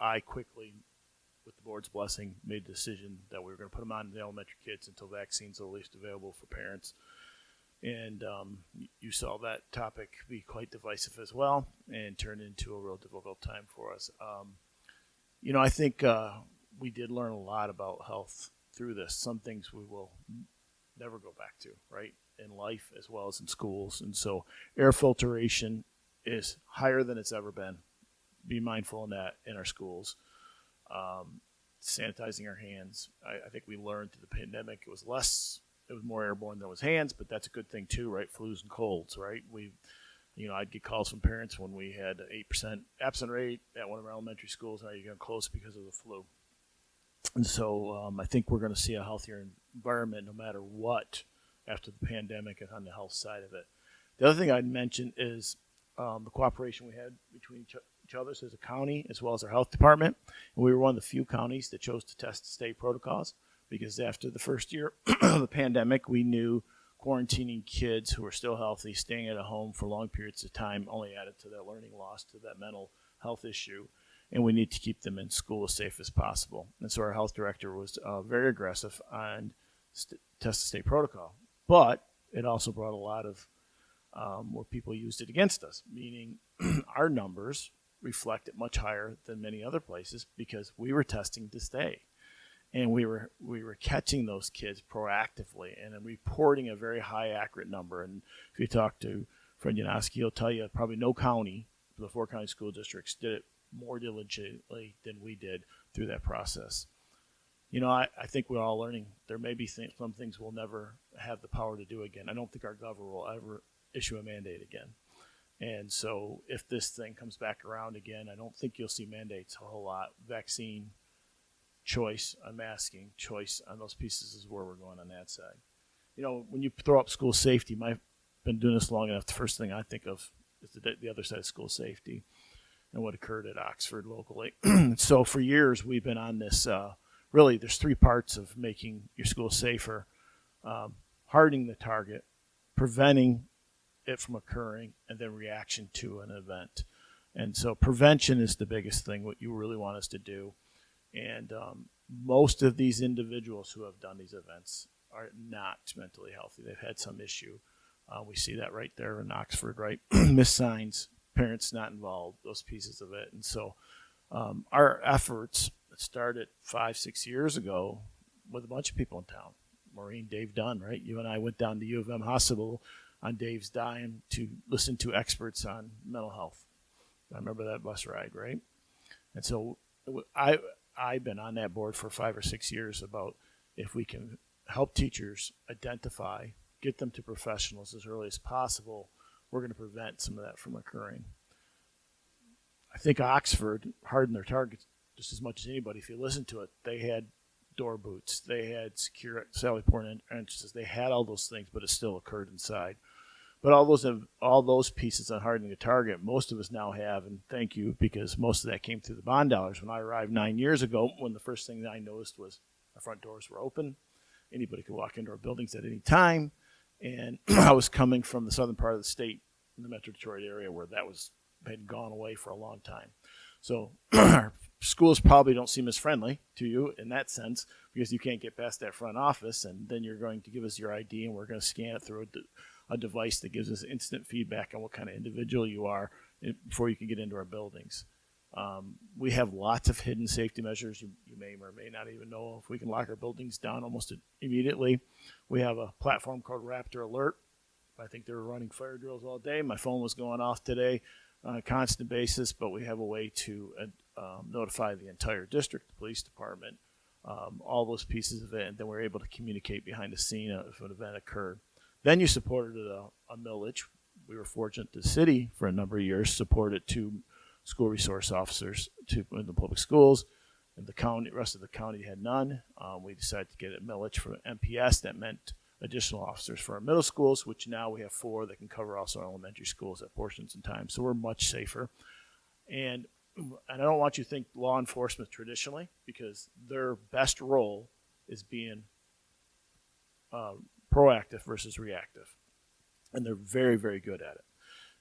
I quickly, with the board's blessing, made the decision that we were going to put them on the elementary kids until vaccines are at least available for parents. And you saw that topic be quite divisive as well and turned into a real difficult time for us. I think we did learn a lot about health through this, some things we will never go back to, right? In life as well as in schools. And so air filtration is higher than it's ever been. Be mindful in that in our schools. Sanitizing our hands. I think we learned through the pandemic it was more airborne than it was hands, but that's a good thing too, right? Flus and colds, right? I'd get calls from parents when we had 8% absent rate at one of our elementary schools. Now you're going to close because of the flu. And so I think we're going to see a healthier environment no matter what after the pandemic and on the health side of it. The other thing I'd mention is the cooperation we had between each other as a county as well as our health department. And we were one of the few counties that chose to test state protocols because after the first year of the pandemic, we knew quarantining kids who were still healthy, staying at a home for long periods of time only added to that learning loss, to that mental health issue. And we need to keep them in school as safe as possible. And so our health director was very aggressive on test the state protocol. But it also brought a lot of where people used it against us, meaning our numbers reflected much higher than many other places because we were testing to stay. And we were catching those kids proactively and then reporting a very high accurate number. And if you talk to Fred Yanowski, he'll tell you probably no county, the 4 county school districts, did it more diligently than we did through that process. I think we're all learning. There may be some things we'll never have the power to do again. I don't think our governor will ever issue a mandate again. And so if this thing comes back around again, I don't think you'll see mandates a whole lot. Vaccine, choice on masking, choice on those pieces is where we're going on that side. When you throw up school safety, I've been doing this long enough, the first thing I think of is the other side of school safety and what occurred at Oxford locally. So for years, we've been on this, really, there's 3 parts of making your school safer. Hardening the target, preventing it from occurring, and then reaction to an event. And so prevention is the biggest thing, what you really want us to do. And most of these individuals who have done these events are not mentally healthy. They've had some issue. We see that right there in Oxford, right? Missed signs, parents not involved, those pieces of it. And so our efforts started 5-6 years ago with a bunch of people in town. Maureen, Dave Dunn, right? You and I went down to U of M Hospital on Dave's dime to listen to experts on mental health. I remember that bus ride, right? And so I've been on that board for 5 or 6 years about if we can help teachers identify, get them to professionals as early as possible, we're going to prevent some of that from occurring. I think Oxford hardened their targets just as much as anybody. If you listen to it, they had door boots, they had secure Sally Port entrances, they had all those things, but it still occurred inside. But all those pieces on hardening the target, most of us now have, and thank you, because most of that came through the bond dollars. When I arrived 9 years ago, when the first thing that I noticed was our front doors were open, anybody could walk into our buildings at any time, and I was coming from the southern part of the state, in the Metro Detroit area, where that had gone away for a long time. So our schools probably don't seem as friendly to you in that sense because you can't get past that front office, and then you're going to give us your ID, and we're going to scan it through a device that gives us instant feedback on what kind of individual you are before you can get into our buildings. We have lots of hidden safety measures you may or may not even know. If we can lock our buildings down almost immediately. We have a platform called Raptor Alert. I think they were running fire drills all day. My phone was going off today on a constant basis, but we have a way to notify the entire district, the police department, all those pieces of it, and then we're able to communicate behind the scene if an event occurred. Then you supported a millage. We were fortunate the city for a number of years supported 2 school resource officers in the public schools, and the rest of the county had none. We decided to get a millage for MPS. That meant additional officers for our middle schools, which now we have 4 that can cover also our elementary schools at portions in time. So we're much safer. And I don't want you to think law enforcement traditionally, because their best role is being proactive versus reactive. And they're very, very good at it.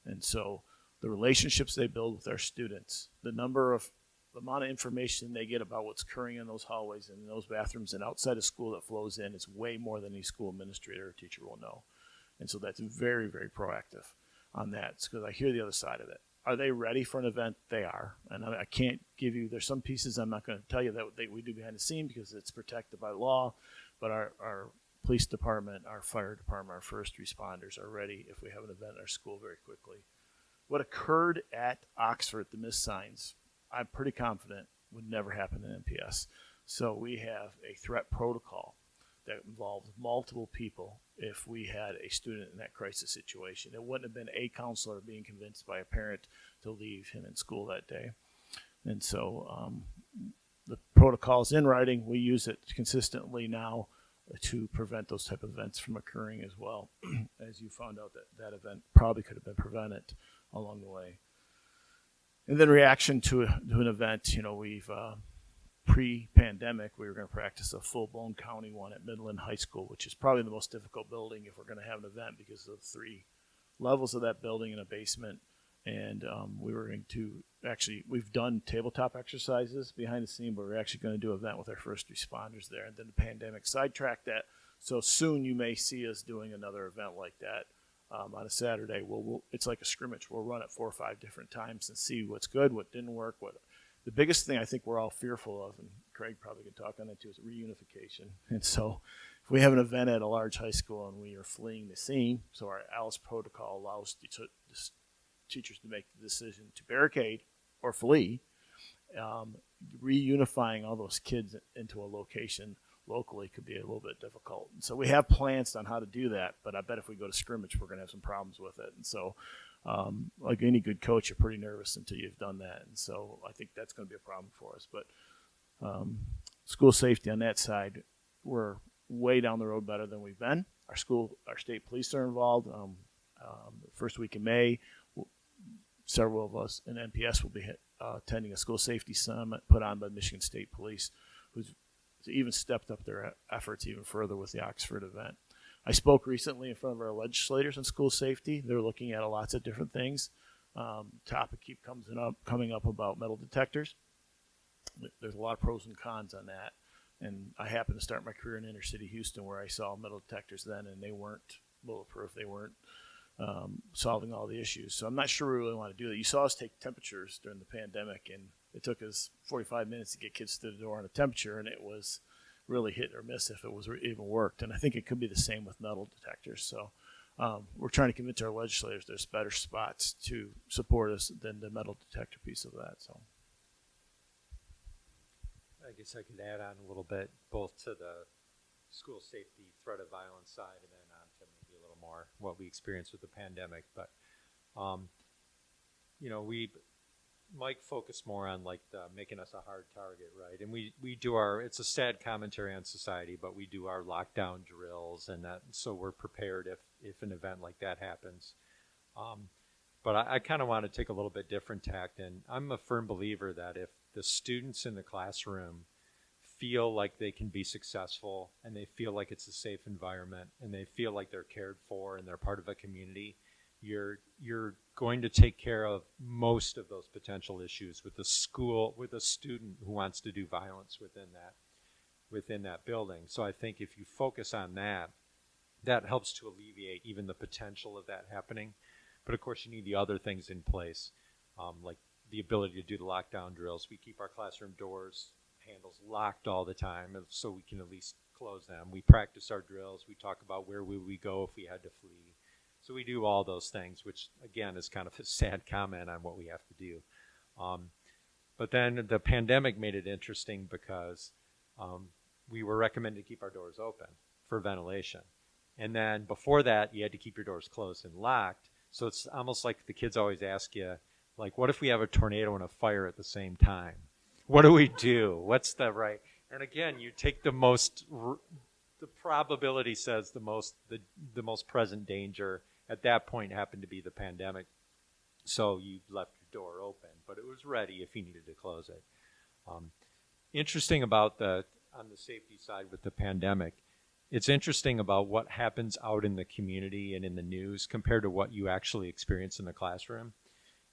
And so the relationships they build with our students, the amount of information they get about what's occurring in those hallways and in those bathrooms and outside of school that flows in is way more than any school administrator or teacher will know. And so that's very, very proactive on that, because I hear the other side of it. Are they ready for an event? They are. And I can't give you, there's some pieces I'm not going to tell you that we do behind the scene because it's protected by law, but our police department, our fire department, our first responders are ready if we have an event in our school very quickly. What occurred at Oxford, the missed signs, I'm pretty confident would never happen in NPS. So we have a threat protocol that involves multiple people if we had a student in that crisis situation. It wouldn't have been a counselor being convinced by a parent to leave him in school that day. And so the protocol is in writing. We use it consistently now to prevent those type of events from occurring as well. As you found out that event probably could have been prevented along the way. And then reaction to an event, we've pre-pandemic, we were going to practice a full-blown county one at Midland High School, which is probably the most difficult building if we're going to have an event because of the 3 levels of that building and a basement. And we were going to we've done tabletop exercises behind the scene, but we're actually going to do an event with our first responders there. And then the pandemic sidetracked that. So soon you may see us doing another event like that on a Saturday. It's like a scrimmage. We'll run it 4 or 5 different times and see what's good, what didn't work, the biggest thing I think we're all fearful of, and Craig probably can talk on that too, is reunification. And so if we have an event at a large high school and we are fleeing the scene, so our ALICE protocol allows the teachers to make the decision to barricade or flee, reunifying all those kids into a location locally could be a little bit difficult. And so we have plans on how to do that, but I bet if we go to scrimmage, we're going to have some problems with it. And so like any good coach, you're pretty nervous until you've done that. And so I think that's going to be a problem for us. But school safety on that side, we're way down the road better than we've been. Our state police are involved. First week in May, several of us in NPS will be attending a school safety summit put on by Michigan State Police, who's even stepped up their efforts even further with the Oxford event. I spoke recently in front of our legislators on school safety. They're looking at lots of different things. Topic keep coming up about metal detectors. There's a lot of pros and cons on that. And I happened to start my career in inner city Houston, where I saw metal detectors then, and they weren't bulletproof. They weren't solving all the issues. So I'm not sure we really want to do that. You saw us take temperatures during the pandemic, and it took us 45 minutes to get kids to the door on a temperature, and it was really hit or miss if it was even worked. And I think it could be the same with metal detectors. So we're trying to convince our legislators there's better spots to support us than the metal detector piece of that. So I guess I could add on a little bit, both to the school safety threat of violence side and then on to maybe a little more what we experienced with the pandemic. But, Mike focused more on like making us a hard target, right? And we do it's a sad commentary on society, but we do our lockdown drills and that, so we're prepared if an event like that happens. But I kind of want to take a little bit different tact, and I'm a firm believer that if the students in the classroom feel like they can be successful and they feel like it's a safe environment and they feel like they're cared for and they're part of a community, you're going to take care of most of those potential issues with the school, with a student who wants to do violence within that building. So I think if you focus on that, that helps to alleviate even the potential of that happening. But of course you need the other things in place, like the ability to do the lockdown drills. We keep our classroom doors handles locked all the time so we can at least close them. We practice our drills. We talk about where would we go if we had to flee. So we do all those things, which again is kind of a sad comment on what we have to do. But then the pandemic made it interesting because we were recommended to keep our doors open for ventilation. And then before that, you had to keep your doors closed and locked. So it's almost like the kids always ask you, like, what if we have a tornado and a fire at the same time? What do we do? What's the right? And again, you take the probability says the most present danger at that point happened to be the pandemic. So you left your door open, but it was ready if you needed to close it. Interesting about on the safety side with the pandemic, it's interesting about what happens out in the community and in the news compared to what you actually experience in the classroom.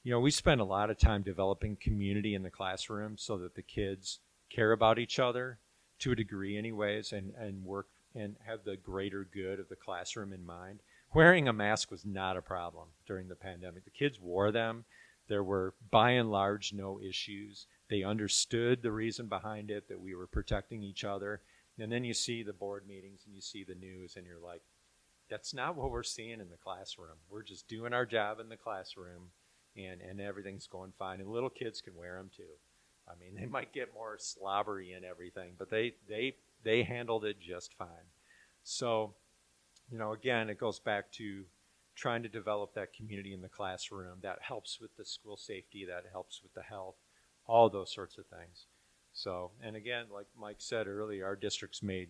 We spend a lot of time developing community in the classroom so that the kids care about each other to a degree anyways and work and have the greater good of the classroom in mind. Wearing a mask was not a problem during the pandemic. The kids wore them. There were, by and large, no issues. They understood the reason behind it, that we were protecting each other. And then you see the board meetings and you see the news and you're like, that's not what we're seeing in the classroom. We're just doing our job in the classroom and everything's going fine. And little kids can wear them too. I mean, they might get more slobbery and everything, but they handled it just fine. So, again, it goes back to trying to develop that community in the classroom that helps with the school safety, that helps with the health, all those sorts of things. So, and again, like Mike said earlier, our district's made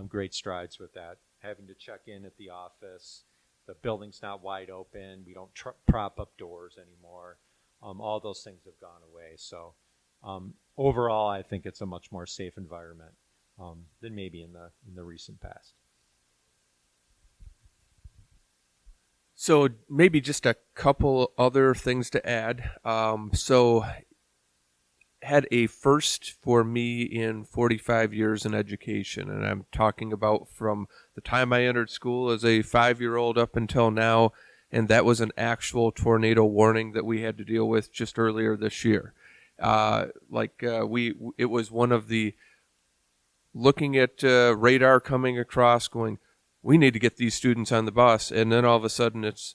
great strides with that. Having to check in at the office, the building's not wide open, we don't prop up doors anymore. All those things have gone away. So overall, I think it's a much more safe environment than maybe in the recent past. So maybe just a couple other things to add. So had a first for me in 45 years in education, and I'm talking about from the time I entered school as a 5-year-old up until now, and that was an actual tornado warning that we had to deal with just earlier this year. It was one of the looking at radar coming across going, we need to get these students on the bus, and then all of a sudden it's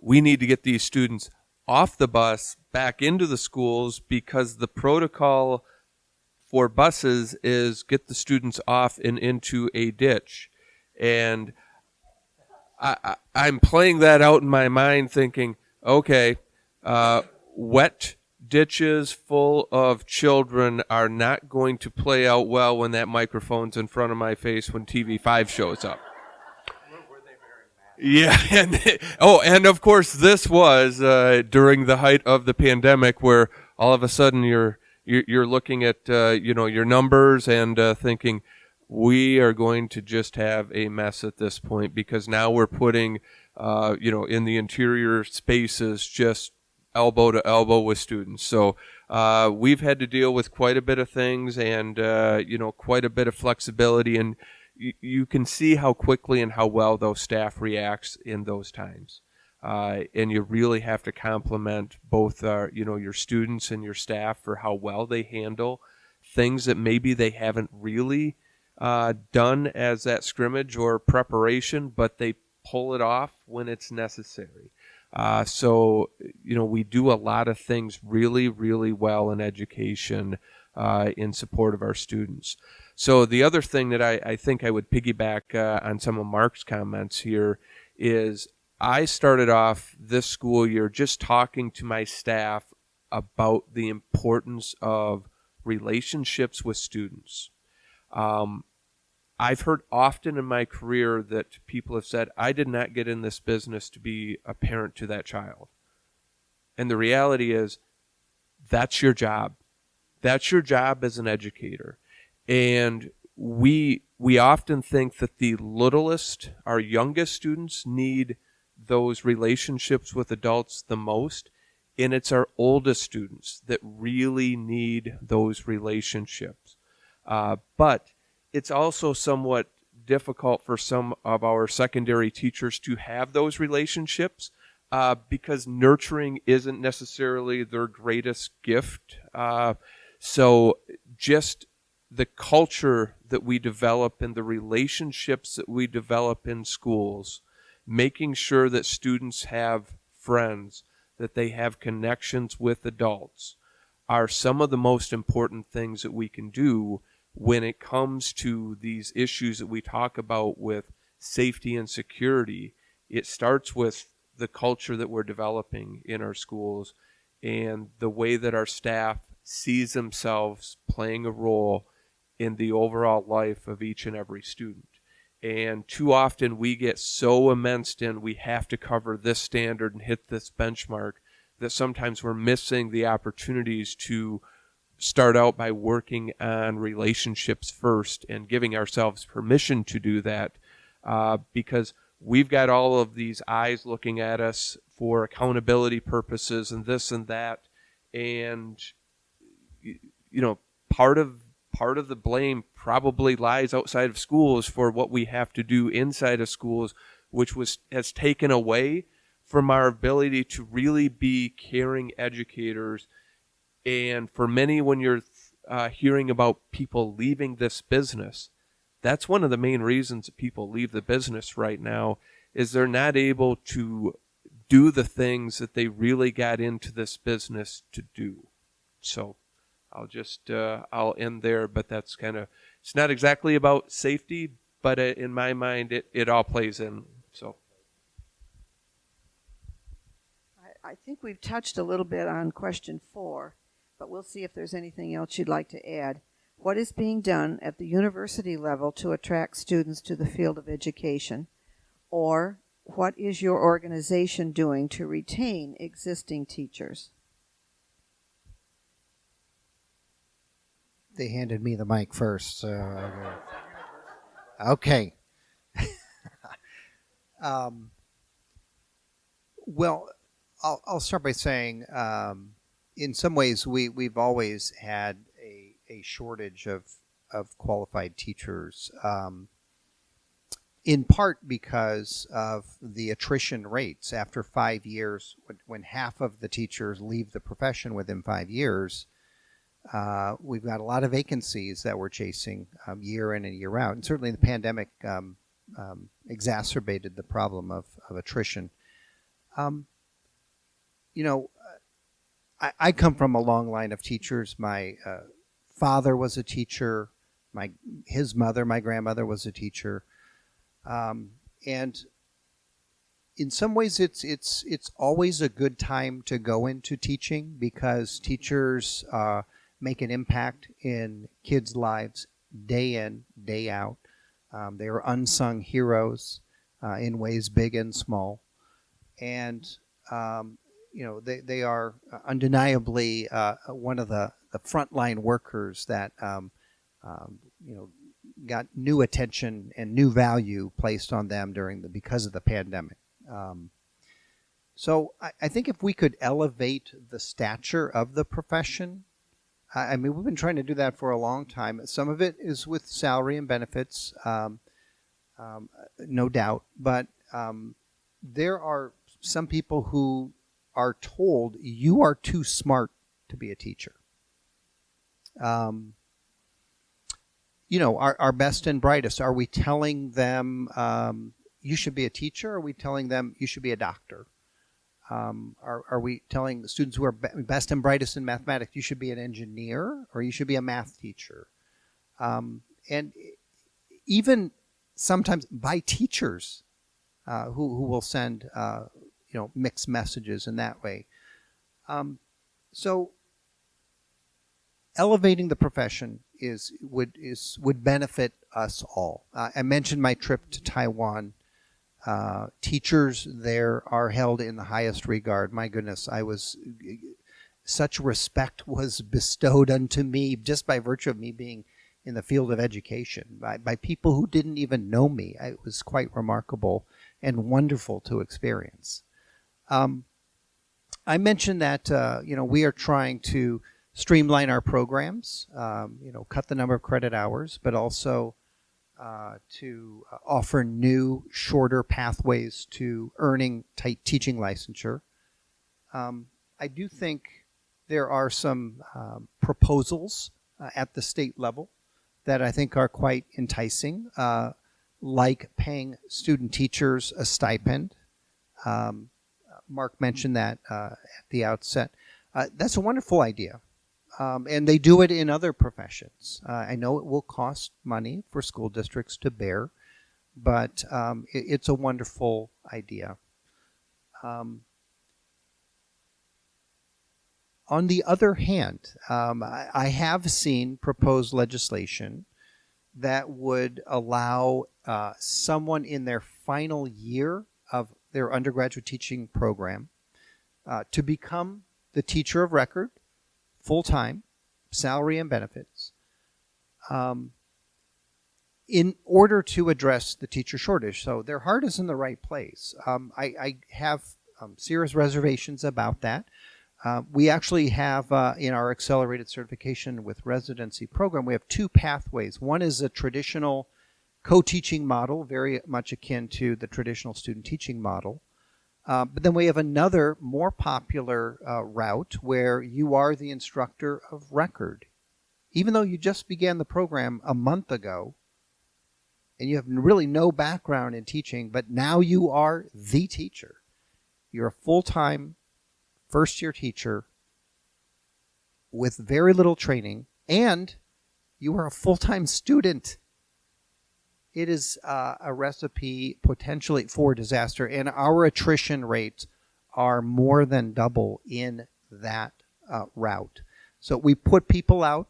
we need to get these students off the bus back into the schools because the protocol for buses is get the students off and into a ditch. And I'm playing that out in my mind thinking, okay, wet ditches full of children are not going to play out well when that microphone's in front of my face when TV5 shows up. Yeah, and of course this was during the height of the pandemic, where all of a sudden you're looking at your numbers and thinking we are going to just have a mess at this point, because now we're putting in the interior spaces just elbow to elbow with students. So we've had to deal with quite a bit of things and quite a bit of flexibility, and you can see how quickly and how well those staff reacts in those times. And you really have to compliment both your students and your staff for how well they handle things that maybe they haven't really done as that scrimmage or preparation, but they pull it off when it's necessary. So we do a lot of things really, really well in education in support of our students. So the other thing that I think I would piggyback on some of Mark's comments here is I started off this school year just talking to my staff about the importance of relationships with students. I've heard often in my career that people have said, I did not get in this business to be a parent to that child. And the reality is, that's your job. That's your job as an educator. And we often think that the littlest, our youngest students, need those relationships with adults the most, and it's our oldest students that really need those relationships. But it's also somewhat difficult for some of our secondary teachers to have those relationships because nurturing isn't necessarily their greatest gift. So just the culture that we develop and the relationships that we develop in schools, making sure that students have friends, that they have connections with adults, are some of the most important things that we can do when it comes to these issues that we talk about with safety and security. It starts with the culture that we're developing in our schools and the way that our staff sees themselves playing a role in the overall life of each and every student. And too often we get so immersed in we have to cover this standard and hit this benchmark that sometimes we're missing the opportunities to start out by working on relationships first and giving ourselves permission to do that because we've got all of these eyes looking at us for accountability purposes and this and that. And, part of the blame probably lies outside of schools for what we have to do inside of schools, which has taken away from our ability to really be caring educators. And for many, when you're hearing about people leaving this business, that's one of the main reasons that people leave the business right now, is they're not able to do the things that they really got into this business to do. So I'll end there, but that's it's not exactly about safety, but in my mind, it all plays in. So I think we've touched a little bit on question 4, but we'll see if there's anything else you'd like to add. What is being done at the university level to attract students to the field of education? Or what is your organization doing to retain existing teachers? They handed me the mic first. So okay. Well, I'll start by saying, in some ways, we've always had a shortage of qualified teachers, in part because of the attrition rates. After 5 years, when half of the teachers leave the profession within 5 years, we've got a lot of vacancies that we're chasing year in and year out. And certainly the pandemic exacerbated the problem of attrition. I come from a long line of teachers. My father was a teacher. His mother, my grandmother, was a teacher. And in some ways, it's always a good time to go into teaching, because teachers make an impact in kids' lives day in, day out. They are unsung heroes in ways big and small. And they are undeniably one of the frontline workers that got new attention and new value placed on them because of the pandemic. So I think if we could elevate the stature of the profession, I mean, we've been trying to do that for a long time. Some of it is with salary and benefits, no doubt, but there are some people who are told you are too smart to be a teacher. Our best and brightest, are we telling them you should be a teacher? Or are we telling them you should be a doctor? Are we telling the students who are best and brightest in mathematics, you should be an engineer or you should be a math teacher? And even sometimes by teachers who will send mixed messages in that way. So elevating the profession would benefit us all. I mentioned my trip to Taiwan. Teachers there are held in the highest regard. My goodness, such respect was bestowed unto me just by virtue of me being in the field of education by people who didn't even know me. It was quite remarkable and wonderful to experience. I mentioned that we are trying to streamline our programs, cut the number of credit hours, but also to offer new, shorter pathways to earning teaching licensure. I do think there are some proposals at the state level that I think are quite enticing, like paying student teachers a stipend. Mark mentioned that at the outset. That's a wonderful idea. And they do it in other professions. I know it will cost money for school districts to bear, but it's a wonderful idea. On the other hand, I have seen proposed legislation that would allow someone in their final year of their undergraduate teaching program to become the teacher of record, full-time, salary and benefits, in order to address the teacher shortage. So their heart is in the right place. I have serious reservations about that. We actually have, in our accelerated certification with residency program, we have two pathways. One is a traditional co-teaching model, very much akin to the traditional student teaching model. But then we have another more popular route where you are the instructor of record. Even though you just began the program a month ago and you have really no background in teaching, but now you are the teacher. You're a full-time first-year teacher with very little training, and you are a full-time student. It is a recipe potentially for disaster, and our attrition rates are more than double in that route. So we put people out,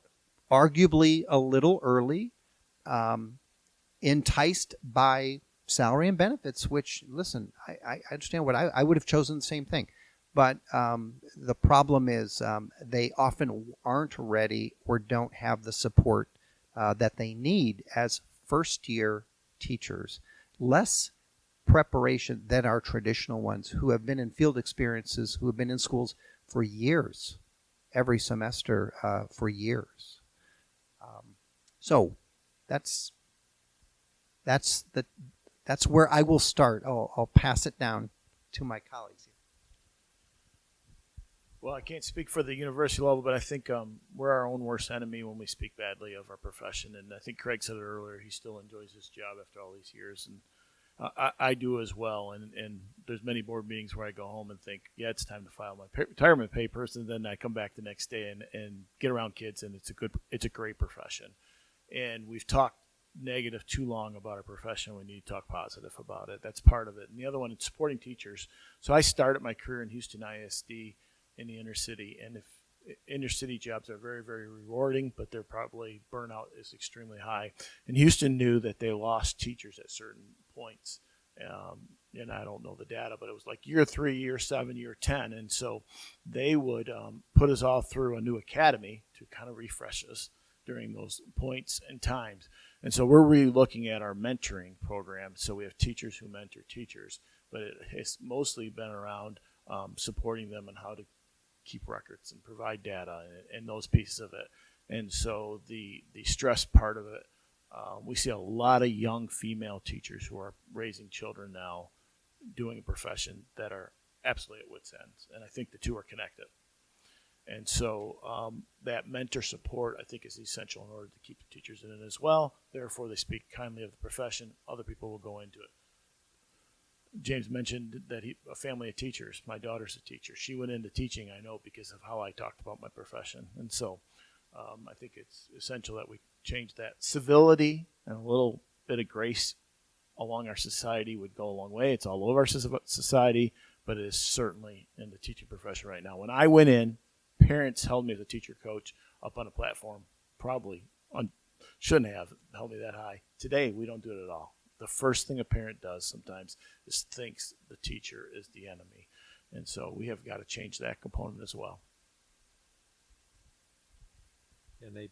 arguably a little early, enticed by salary and benefits, which, listen, I understand what I would have chosen the same thing. But the problem is they often aren't ready or don't have the support that they need as first-year teachers. Less preparation than our traditional ones who have been in field experiences, who have been in schools for years, every semester for years. So that's where I will start. I'll pass it down to my colleagues here. Well, I can't speak for the university level, but I think we're our own worst enemy when we speak badly of our profession. And I think Craig said it earlier, he still enjoys his job after all these years. And I do as well. And there's many board meetings where I go home and think, yeah, it's time to file my retirement papers. And then I come back the next day and get around kids, and it's a great profession. And we've talked negative too long about our profession. We need to talk positive about it. That's part of it. And the other one is supporting teachers. So I started my career in Houston ISD in the inner city, and if inner city jobs are very, very rewarding, but they're probably burnout is extremely high. And Houston knew that they lost teachers at certain points. And I don't know the data, but it was like year 3, year 7, year 10. And so they would put us all through a new academy to kind of refresh us during those points and times. And so we're really looking at our mentoring program. So we have teachers who mentor teachers, but it has mostly been around supporting them on how to keep records and provide data and those pieces of it. And so the stress part of it, we see a lot of young female teachers who are raising children now doing a profession that are absolutely at wit's ends. And I think the two are connected. And so that mentor support, I think, is essential in order to keep the teachers in it as well. Therefore, they speak kindly of the profession. Other people will go into it. James mentioned that a family of teachers. My daughter's a teacher. She went into teaching, I know, because of how I talked about my profession. And so I think it's essential that we change that. Civility and a little bit of grace along our society would go a long way. It's all over our society, but it is certainly in the teaching profession right now. When I went in, parents held me as a teacher coach up on a platform, probably shouldn't have held me that high. Today, we don't do it at all. The first thing a parent does sometimes is thinks the teacher is the enemy. And so we have got to change that component as well. And they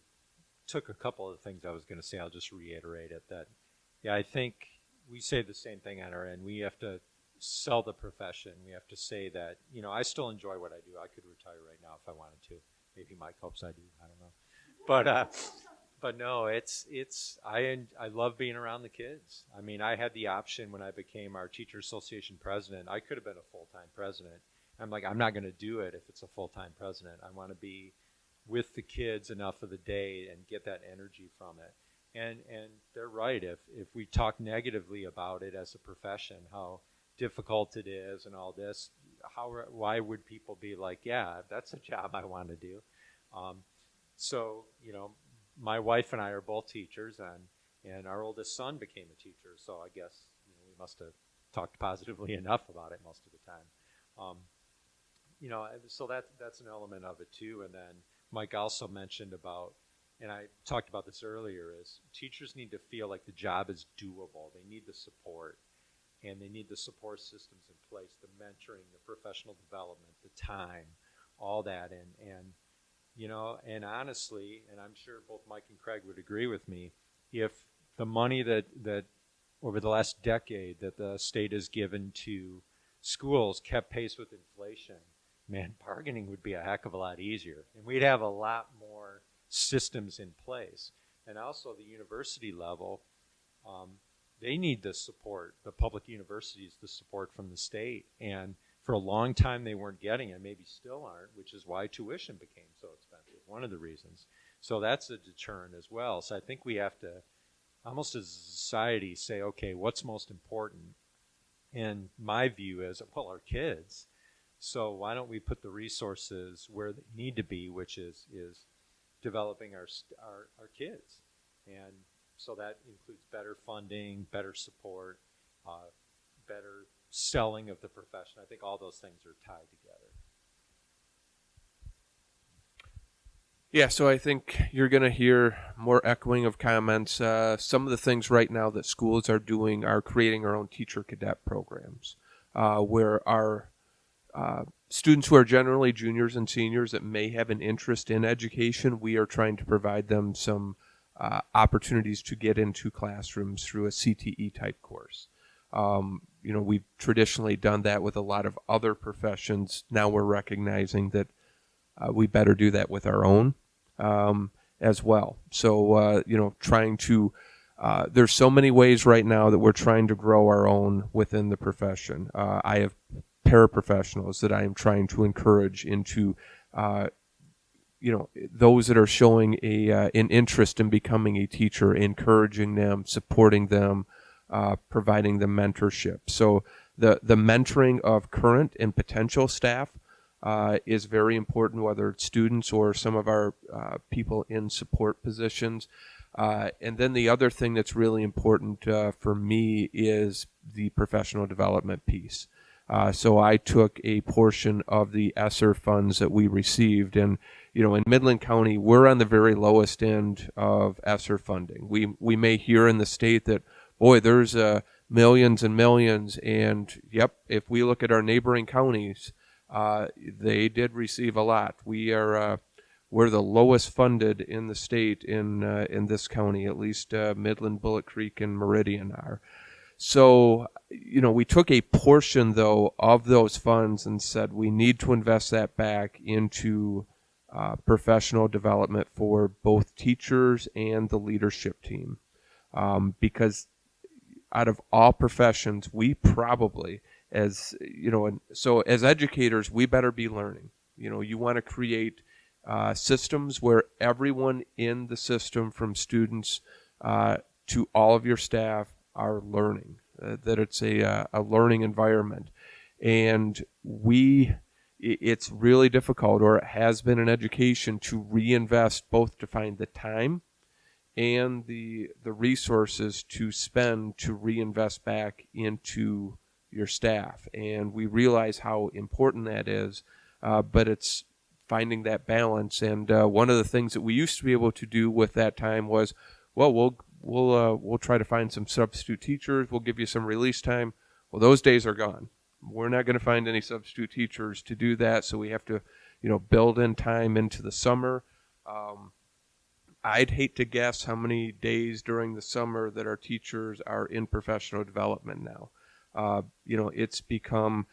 took a couple of the things I was going to say. I'll just reiterate it that, yeah, I think we say the same thing on our end. We have to sell the profession. We have to say that, I still enjoy what I do. I could retire right now if I wanted to. Maybe Mike hopes I do. I don't know. But no, I love being around the kids. I mean, I had the option when I became our teacher association president. I could have been a full-time president. I'm like, I'm not going to do it if it's a full-time president. I want to be with the kids enough of the day and get that energy from it. And they're right. If we talk negatively about it as a profession, how difficult it is and all this, why would people be like, yeah, that's a job I want to do? So, my wife and I are both teachers, and our oldest son became a teacher. So I guess we must have talked positively enough about it most of the time. So that's an element of it too. And then Mike also mentioned about, and I talked about this earlier, is teachers need to feel like the job is doable. They need the support, and they need the support systems in place, the mentoring, the professional development, the time, all that. And honestly, and I'm sure both Mike and Craig would agree with me, if the money that over the last decade that the state has given to schools kept pace with inflation, man, bargaining would be a heck of a lot easier. And we'd have a lot more systems in place. And also the university level, they need the support, the public universities, the support from the state. And for a long time, they weren't getting it, maybe still aren't, which is why tuition became so expensive, one of the reasons. So that's a deterrent as well. So I think we have to, almost as a society, say, okay, what's most important? And my view is, well, our kids. So why don't we put the resources where they need to be, which is developing our kids. And so that includes better funding, better support, better selling of the profession. I think all those things are tied together. Yeah, so I think you're going to hear more echoing of comments. Some of the things right now that schools are doing are creating our own teacher cadet programs, where our students who are generally juniors and seniors that may have an interest in education, we are trying to provide them some opportunities to get into classrooms through a CTE type course. We've traditionally done that with a lot of other professions. Now we're recognizing that we better do that with our own as well. So, trying to, there's so many ways right now that we're trying to grow our own within the profession. I have paraprofessionals that I am trying to encourage into, those that are showing an interest in becoming a teacher, encouraging them, supporting them, providing them mentorship. So the mentoring of current and potential staff is very important, whether it's students or some of our people in support positions. And then the other thing that's really important for me is the professional development piece. So I took a portion of the ESSER funds that we received, and in Midland County, we're on the very lowest end of ESSER funding. We may hear in the state that, boy, there's millions and millions, and yep, if we look at our neighboring counties, they did receive a lot. We're the lowest funded in the state in this county, at least Midland, Bullet Creek, and Meridian are. So, we took a portion, though, of those funds and said we need to invest that back into professional development for both teachers and the leadership team. Because out of all professions, we probably, as educators, we better be learning. You want to create systems where everyone in the system, from students to all of your staff, are learning, that it's a learning environment. And it's really difficult, or it has been in education, to reinvest, both to find the time and the resources to spend to reinvest back into your staff. And we realize how important that is, but it's finding that balance. And one of the things that we used to be able to do with that time was, well, we'll try to find some substitute teachers. We'll give you some release time. Well, those days are gone. We're not going to find any substitute teachers to do that, so we have to, build in time into the summer. I'd hate to guess how many days during the summer that our teachers are in professional development now. It's become,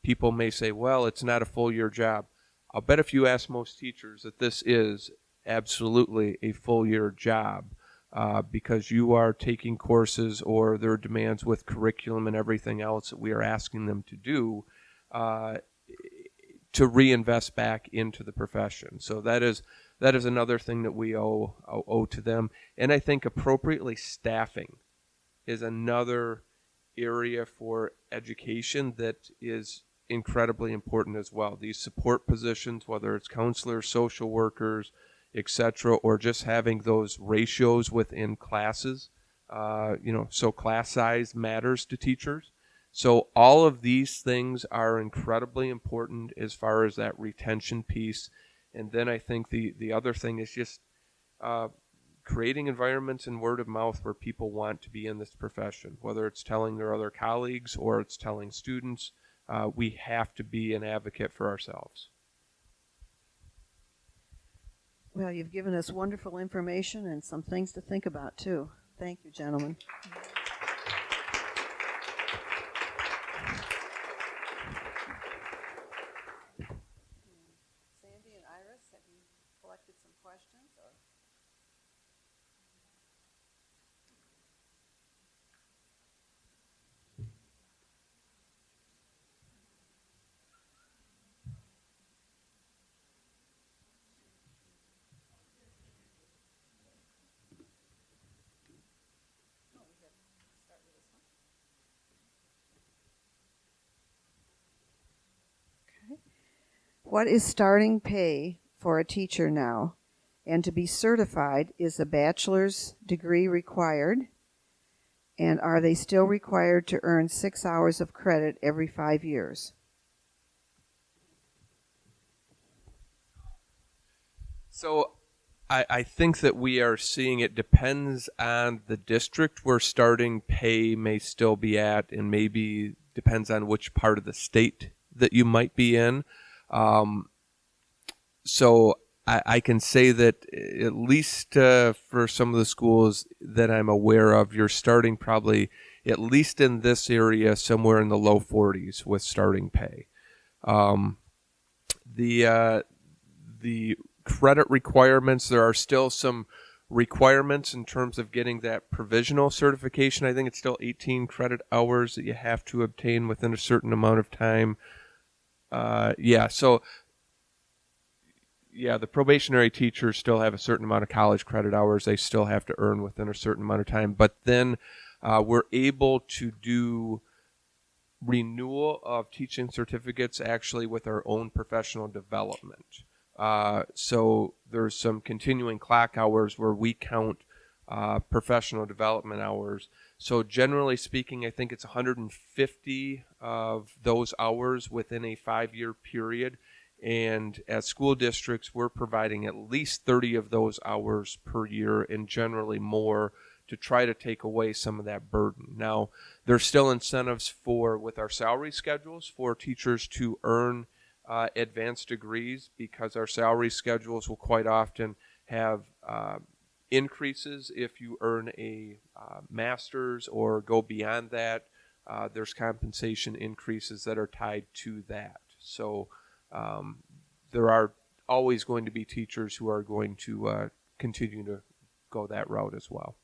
people may say, well, it's not a full year job. I'll bet if you ask most teachers that this is absolutely a full year job, because you are taking courses, or their demands with curriculum and everything else that we are asking them to do, to reinvest back into the profession. So that is another thing that we owe to them. And I think appropriately staffing is another area for education that is incredibly important as well. These support positions, whether it's counselors, social workers, etc., or just having those ratios within classes, so class size matters to teachers. So all of these things are incredibly important as far as that retention piece. And then I think the other thing is just creating environments and word of mouth where people want to be in this profession, whether it's telling their other colleagues or it's telling students. We have to be an advocate for ourselves. Well, you've given us wonderful information and some things to think about, too. Thank you, gentlemen. Sandy and Iris, have you collected some questions? What is starting pay for a teacher now? And to be certified, is a bachelor's degree required? And are they still required to earn 6 hours of credit every 5 years? So I think that we are seeing it depends on the district where starting pay may still be at, and maybe depends on which part of the state that you might be in. So I can say that at least for some of the schools that I'm aware of, you're starting probably, at least in this area, somewhere in the low 40s with starting pay. The credit requirements, there are still some requirements in terms of getting that provisional certification. I think it's still 18 credit hours that you have to obtain within a certain amount of time. The probationary teachers still have a certain amount of college credit hours they still have to earn within a certain amount of time. But then we're able to do renewal of teaching certificates actually with our own professional development. So there's some continuing clock hours where we count professional development hours. So generally speaking, I think it's 150 of those hours within a 5-year period. And as school districts, we're providing at least 30 of those hours per year, and generally more, to try to take away some of that burden. Now, there's still incentives with our salary schedules for teachers to earn advanced degrees, because our salary schedules will quite often have increases if you earn a master's or go beyond that. There's compensation increases that are tied to that. So there are always going to be teachers who are going to continue to go that route as well.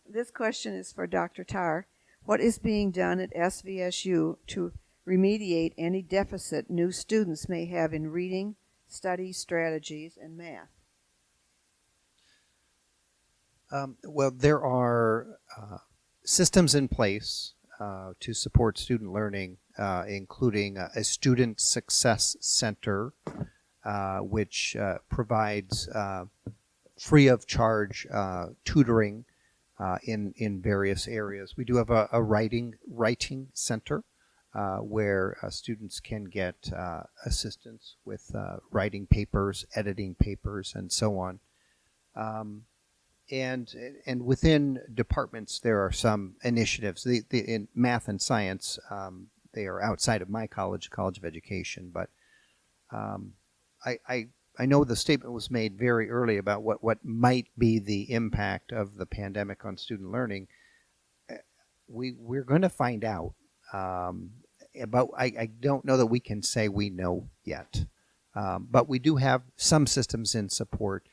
This question is for Dr. Tarr. What is being done at SVSU to remediate any deficit new students may have in reading, study strategies, and math? Well, there are systems in place to support student learning, including a student success center, which provides free of charge tutoring in various areas. We do have a writing center where students can get assistance with writing papers, editing papers, and so on. And within departments, there are some initiatives. In math and science, they are outside of my College of Education. But I know the statement was made very early about what might be the impact of the pandemic on student learning. We're going to find out. I don't know that we can say we know yet. But we do have some systems in support.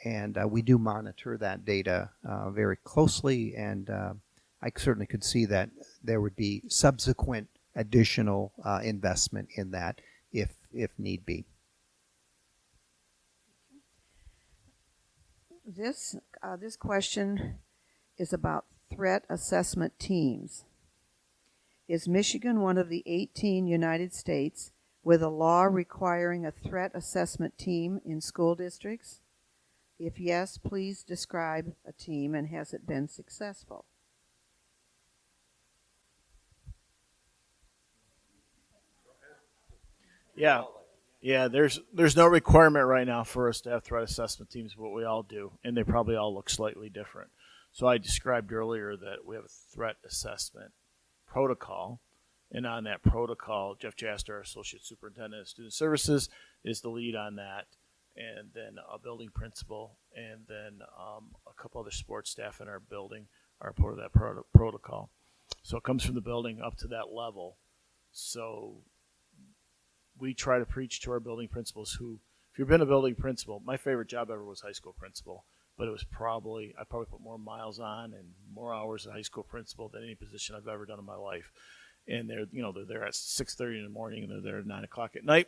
And we do monitor that data very closely, and I certainly could see that there would be subsequent additional investment in that if need be. This question is about threat assessment teams. Is Michigan one of the 18 United States with a law requiring a threat assessment team in school districts? If yes, please describe a team, and has it been successful? Yeah, there's no requirement right now for us to have threat assessment teams, but we all do, and they probably all look slightly different. So I described earlier that we have a threat assessment protocol, and on that protocol, Jeff Jaster, our Associate Superintendent of Student Services, is the lead on that, and then a building principal, and then a couple other sports staff in our building are part of that protocol. So it comes from the building up to that level. So we try to preach to our building principals who, if you've been a building principal, my favorite job ever was high school principal, but it was I probably put more miles on and more hours as high school principal than any position I've ever done in my life. And they're there at 6:30 in the morning, and they're there at 9 o'clock at night,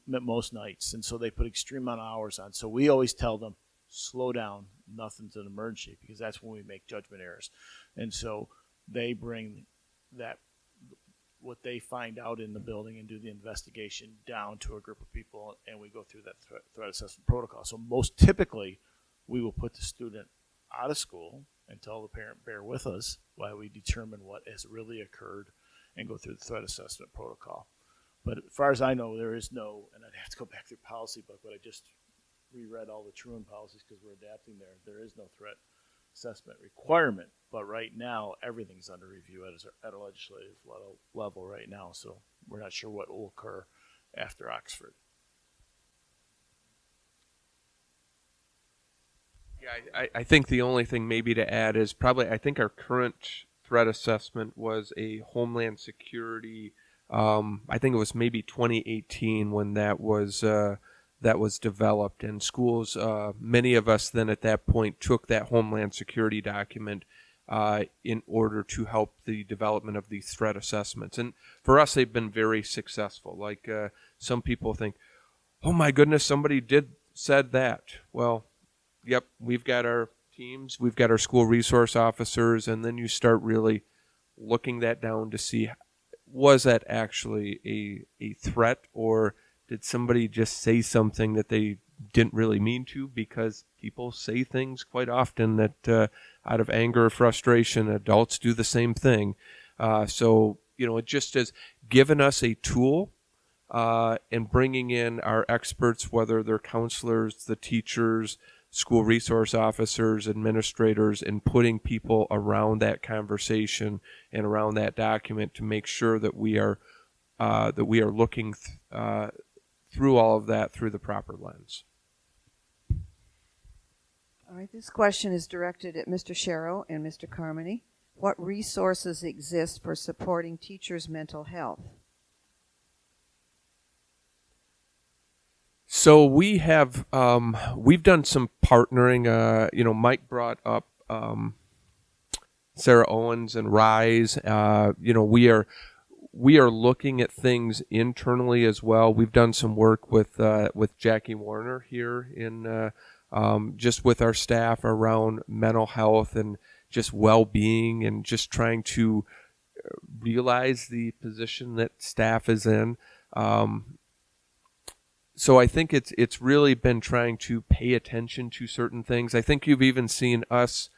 most nights. And so they put extreme amount of hours on. So we always tell them, slow down, nothing's an emergency, because that's when we make judgment errors. And so they bring that what they find out in the building and do the investigation down to a group of people, and we go through that threat assessment protocol. So most typically, we will put the student out of school and tell the parent, bear with us while we determine what has really occurred and go through the threat assessment protocol. But as far as I know, there is no, and I'd have to go back through policy book, but I just reread all the Truant policies because we're adapting there. There is no threat assessment requirement, but right now everything's under review at a legislative level right now, so we're not sure what will occur after Oxford. Yeah, I think the only thing maybe to add is probably I think our current threat assessment was a Homeland Security. I think it was maybe 2018 when that was developed, and schools, many of us then at that point took that Homeland Security document in order to help the development of these threat assessments. And for us, they've been very successful. Like some people think, oh my goodness, somebody said that. Well, yep, we've got our teams, we've got our school resource officers, and then you start really looking that down to see, was that actually a threat, or did somebody just say something that they didn't really mean to? Because people say things quite often that out of anger or frustration, adults do the same thing. So, it just has given us a tool and bringing in our experts, whether they're counselors, the teachers, school resource officers, administrators, and putting people around that conversation and around that document to make sure that we are looking through all of that through the proper lens. All right, this question is directed at Mr. Cheryl and Mr. Carmony. What resources exist for supporting teachers' mental health? So we have we've done some partnering. Mike brought up Sarah Owens and Rise. We are looking at things internally as well. We've done some work with Jackie Warner here in just with our staff around mental health and just well-being, and just trying to realize the position that staff is in. So I think it's really been trying to pay attention to certain things. I think you've even seen us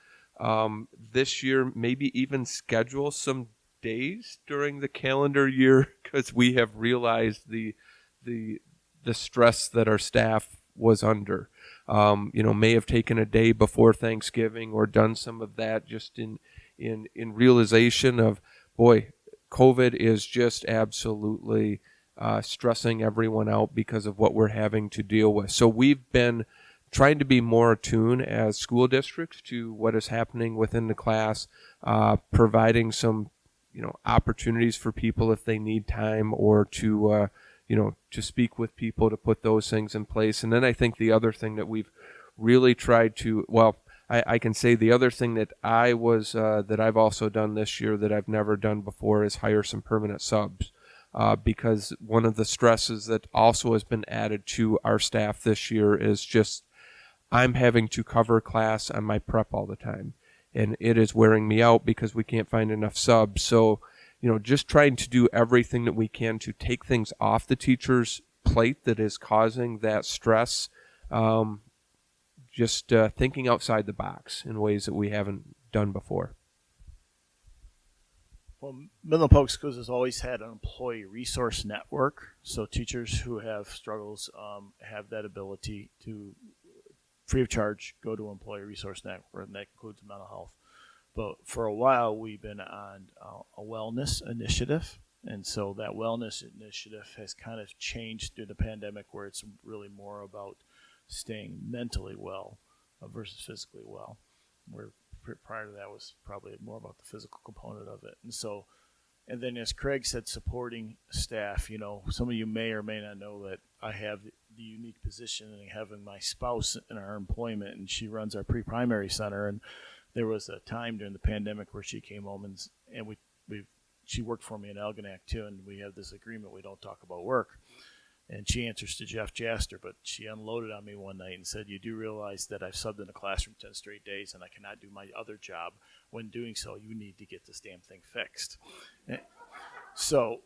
this year maybe even schedule some days during the calendar year because we have realized the stress that our staff was under. May have taken a day before Thanksgiving or done some of that just in realization of, boy, COVID is just absolutely stressing everyone out because of what we're having to deal with. So we've been trying to be more attuned as school districts to what is happening within the class, providing some opportunities for people if they need time, or to speak with people to put those things in place. And then I think the other thing that we've really tried to, I can say the other thing that that I've also done this year that I've never done before is hire some permanent subs. Because one of the stresses that also has been added to our staff this year is just I'm having to cover class on my prep all the time. And it is wearing me out because we can't find enough subs. So, just trying to do everything that we can to take things off the teacher's plate that is causing that stress. Just thinking outside the box in ways that we haven't done before. Well, Midland Public Schools has always had an employee resource network, so teachers who have struggles have that ability to, free of charge, go to employee resource network, and that includes mental health. But for a while, we've been on a wellness initiative, and so that wellness initiative has kind of changed through the pandemic, where it's really more about staying mentally well versus physically well, where prior to that was probably more about the physical component of it. And then as Craig said, supporting staff, some of you may or may not know that I have the unique position in having my spouse in our employment, and she runs our pre-primary center. And there was a time during the pandemic where she came home and she worked for me in Algonac too, and we have this agreement we don't talk about work. And she answers to Jeff Jaster, but she unloaded on me one night and said, "You do realize that I've subbed in a classroom 10 straight days and I cannot do my other job. When doing so, you need to get this damn thing fixed." So,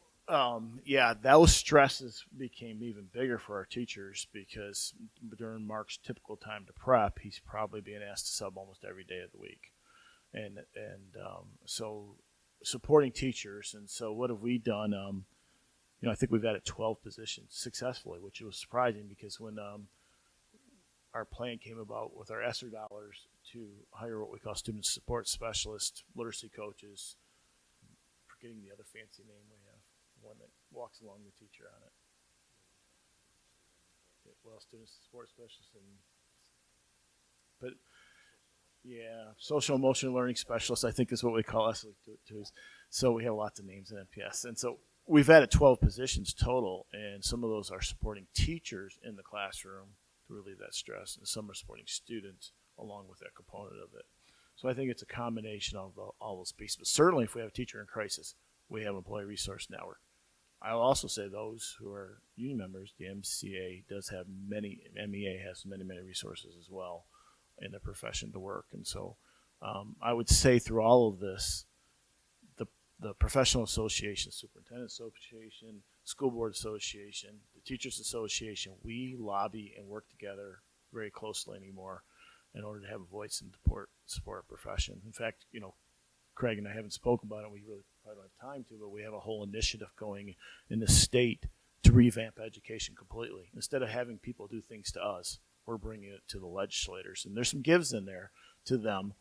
yeah, those stresses became even bigger for our teachers because during Mark's typical time to prep, he's probably being asked to sub almost every day of the week. So supporting teachers. And so what have we done? I think we've added 12 positions successfully, which was surprising because when our plan came about with our ESSER dollars to hire what we call student support specialists, literacy coaches, forgetting the other fancy name we have, one that walks along the teacher on it. Well, student support specialists but yeah, social emotional learning specialists, I think is what we call us too. So we have lots of names in MPS. And so we've added 12 positions total, and some of those are supporting teachers in the classroom to relieve that stress, and some are supporting students along with that component of it. So I think it's a combination of all those pieces. But certainly if we have a teacher in crisis, we have Employee Resource Network. I'll also say those who are union members, the MCA does have MEA has many resources as well in the profession to work. And so I would say through all of this, the professional association, superintendent association, school board association, the teachers association, we lobby and work together very closely anymore in order to have a voice and support our profession. In fact, Craig and I haven't spoken about it. We really probably don't have time to, but we have a whole initiative going in the state to revamp education completely. Instead of having people do things to us, we're bringing it to the legislators. And there's some gives in there to them,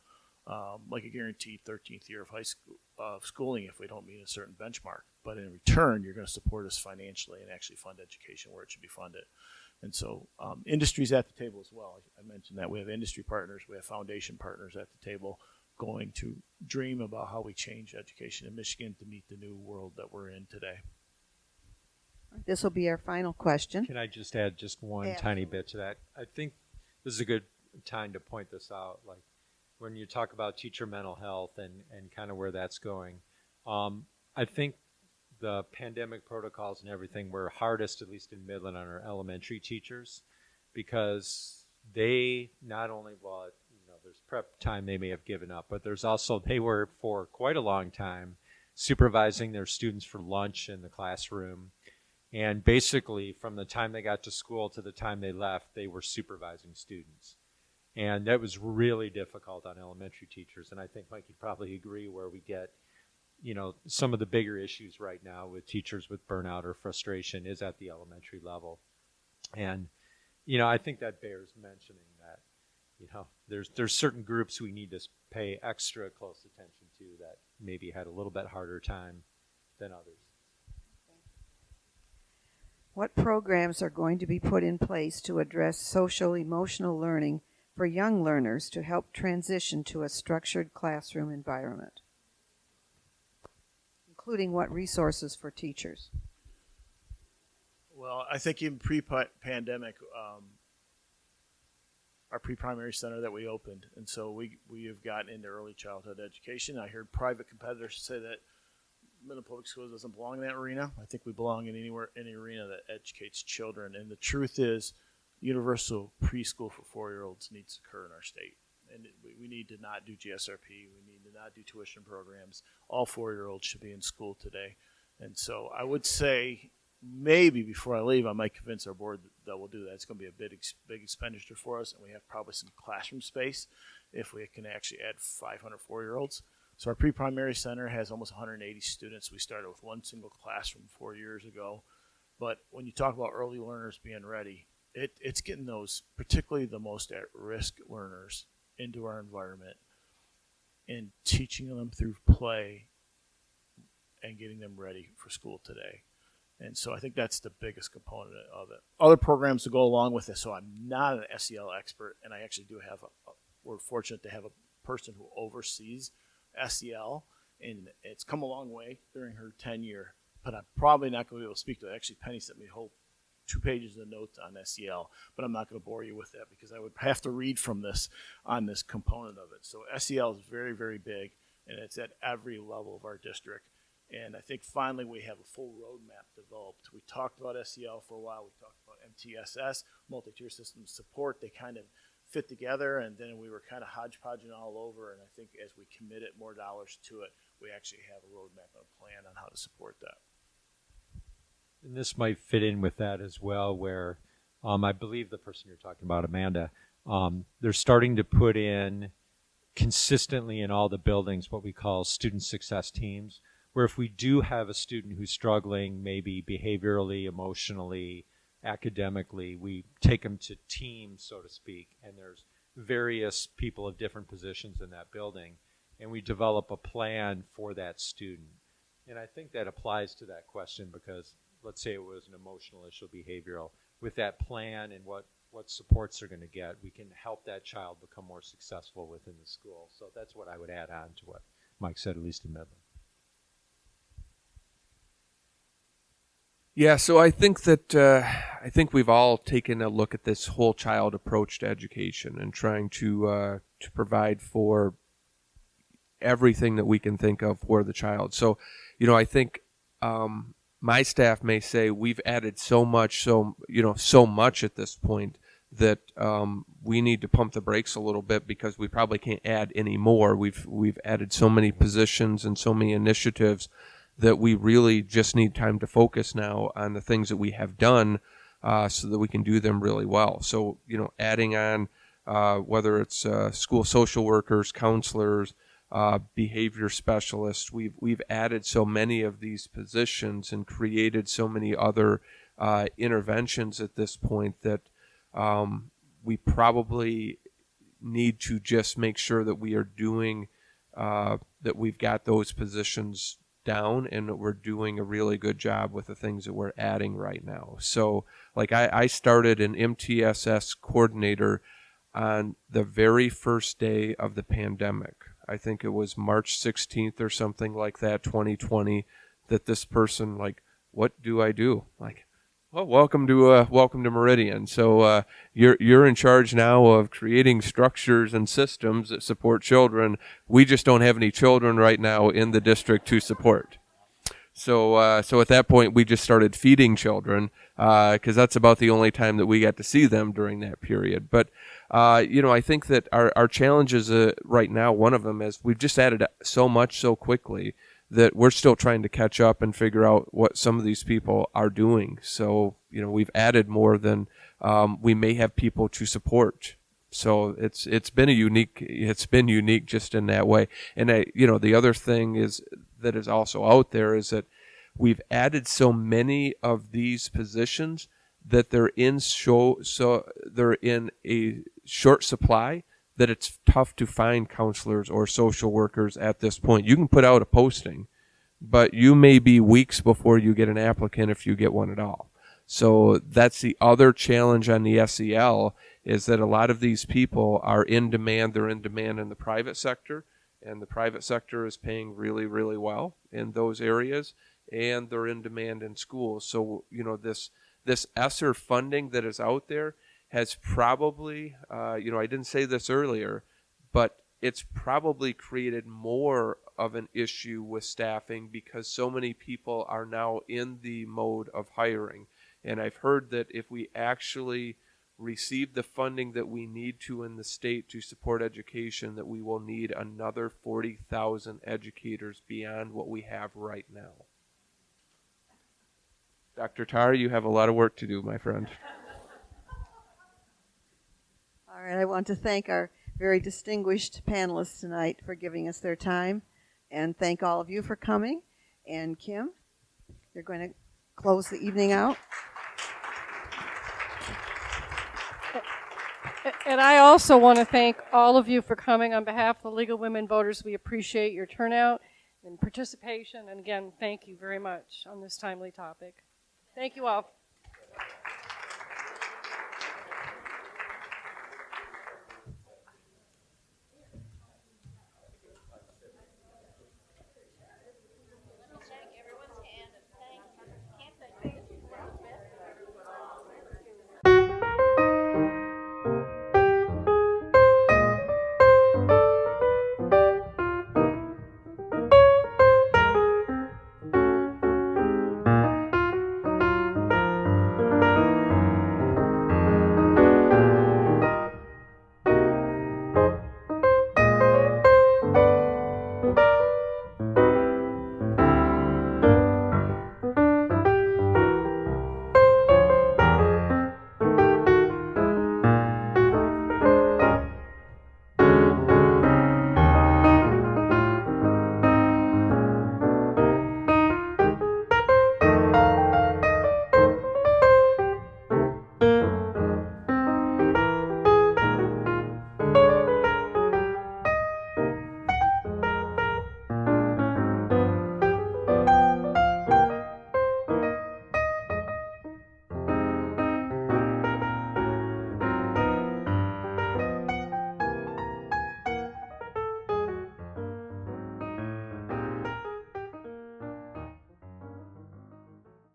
like a guaranteed 13th year of high school schooling if we don't meet a certain benchmark. But in return, you're going to support us financially and actually fund education where it should be funded. And so industry's at the table as well. I mentioned that we have industry partners, we have foundation partners at the table going to dream about how we change education in Michigan to meet the new world that we're in today. This will be our final question. Can I just add just one tiny bit to that? I think this is a good time to point this out. Like when you talk about teacher mental health and kind of where that's going, I think the pandemic protocols and everything were hardest, at least in Midland, on our elementary teachers, because they not only, there's prep time they may have given up, but there's also, they were for quite a long time supervising their students for lunch in the classroom. And basically, from the time they got to school to the time they left, they were supervising students. And that was really difficult on elementary teachers. And I think Mike, you'd probably agree where we get, some of the bigger issues right now with teachers with burnout or frustration is at the elementary level. And, I think that bears mentioning that, there's certain groups we need to pay extra close attention to that maybe had a little bit harder time than others. What programs are going to be put in place to address social-emotional learning for young learners to help transition to a structured classroom environment, including what resources for teachers? Well, I think in pre-pandemic, our pre-primary center that we opened, and so we have gotten into early childhood education. I heard private competitors say that Midland Public Schools doesn't belong in that arena. I think we belong in any arena that educates children. And the truth is, universal preschool for 4-year-olds needs to occur in our state. And we need to not do GSRP. We need to not do tuition programs. All 4-year-olds should be in school today. And so I would say maybe before I leave, I might convince our board that we'll do that. It's going to be a big expenditure for us, and we have probably some classroom space if we can actually add 500 4-year-olds. So our pre-primary center has almost 180 students. We started with one single classroom 4 years ago. But when you talk about early learners being ready, it's getting those, particularly the most at-risk learners, into our environment and teaching them through play and getting them ready for school today. And so I think that's the biggest component of it. Other programs to go along with this. So I'm not an SEL expert, and I actually do have we're fortunate to have a person who oversees SEL, and it's come a long way during her tenure, but I'm probably not going to be able to speak to it. Actually, Penny sent me a whole 2 pages of notes on SEL, but I'm not going to bore you with that because I would have to read from this on this component of it. So SEL is very, very big, and it's at every level of our district. And I think finally we have a full roadmap developed. We talked about SEL for a while. We talked about MTSS, multi-tier system support. They kind of fit together, and then we were kind of hodgepodging all over. And I think as we committed more dollars to it, we actually have a roadmap and a plan on how to support that. And this might fit in with that as well, where I believe the person you're talking about, Amanda, they're starting to put in consistently in all the buildings what we call student success teams, where if we do have a student who's struggling, maybe behaviorally, emotionally, academically, we take them to teams, so to speak, and there's various people of different positions in that building, and we develop a plan for that student. And I think that applies to that question because let's say it was an emotional issue, behavioral. With that plan and what supports they're going to get, we can help that child become more successful within the school. So that's what I would add on to what Mike said, at least in Midland. Yeah, so I think that we've all taken a look at this whole child approach to education and trying to provide for everything that we can think of for the child. So, I think my staff may say we've added so much at this point that we need to pump the brakes a little bit because we probably can't add any more. We've added so many positions and so many initiatives that we really just need time to focus now on the things that we have done so that we can do them really well. So, adding on whether it's school social workers, counselors, behavior specialists, we've added so many of these positions and created so many other interventions at this point that we probably need to just make sure that we are doing that we've got those positions down and that we're doing a really good job with the things that we're adding right now. So like I started an MTSS coordinator on the very first day of the pandemic. I think it was March 16th or something like that, 2020, that this person, like, what do I do? Like, well, welcome to Meridian. So you're in charge now of creating structures and systems that support children. We just don't have any children right now in the district to support. So at that point, we just started feeding children because that's about the only time that we got to see them during that period. But I think that our challenges right now, one of them is we've just added so much so quickly that we're still trying to catch up and figure out what some of these people are doing. So, we've added more than we may have people to support. So it's been unique just in that way. And the other thing is that is also out there is that we've added so many of these positions that they're in a short supply that it's tough to find counselors or social workers at this point. You can put out a posting, but you may be weeks before you get an applicant if you get one at all. So that's the other challenge on the SEL is that a lot of these people are in demand. They're in demand in the private sector, and the private sector is paying really, really well in those areas, and they're in demand in schools. So, this ESSER funding that is out there has probably, I didn't say this earlier, but it's probably created more of an issue with staffing because so many people are now in the mode of hiring. And I've heard that if we actually receive the funding that we need to in the state to support education, that we will need another 40,000 educators beyond what we have right now. Dr. Tarr, you have a lot of work to do, my friend. All right, I want to thank our very distinguished panelists tonight for giving us their time, and thank all of you for coming. And Kim, you're going to close the evening out. And I also want to thank all of you for coming on behalf of the League of Women Voters. We appreciate your turnout and participation. And again, thank you very much on this timely topic. Thank you all.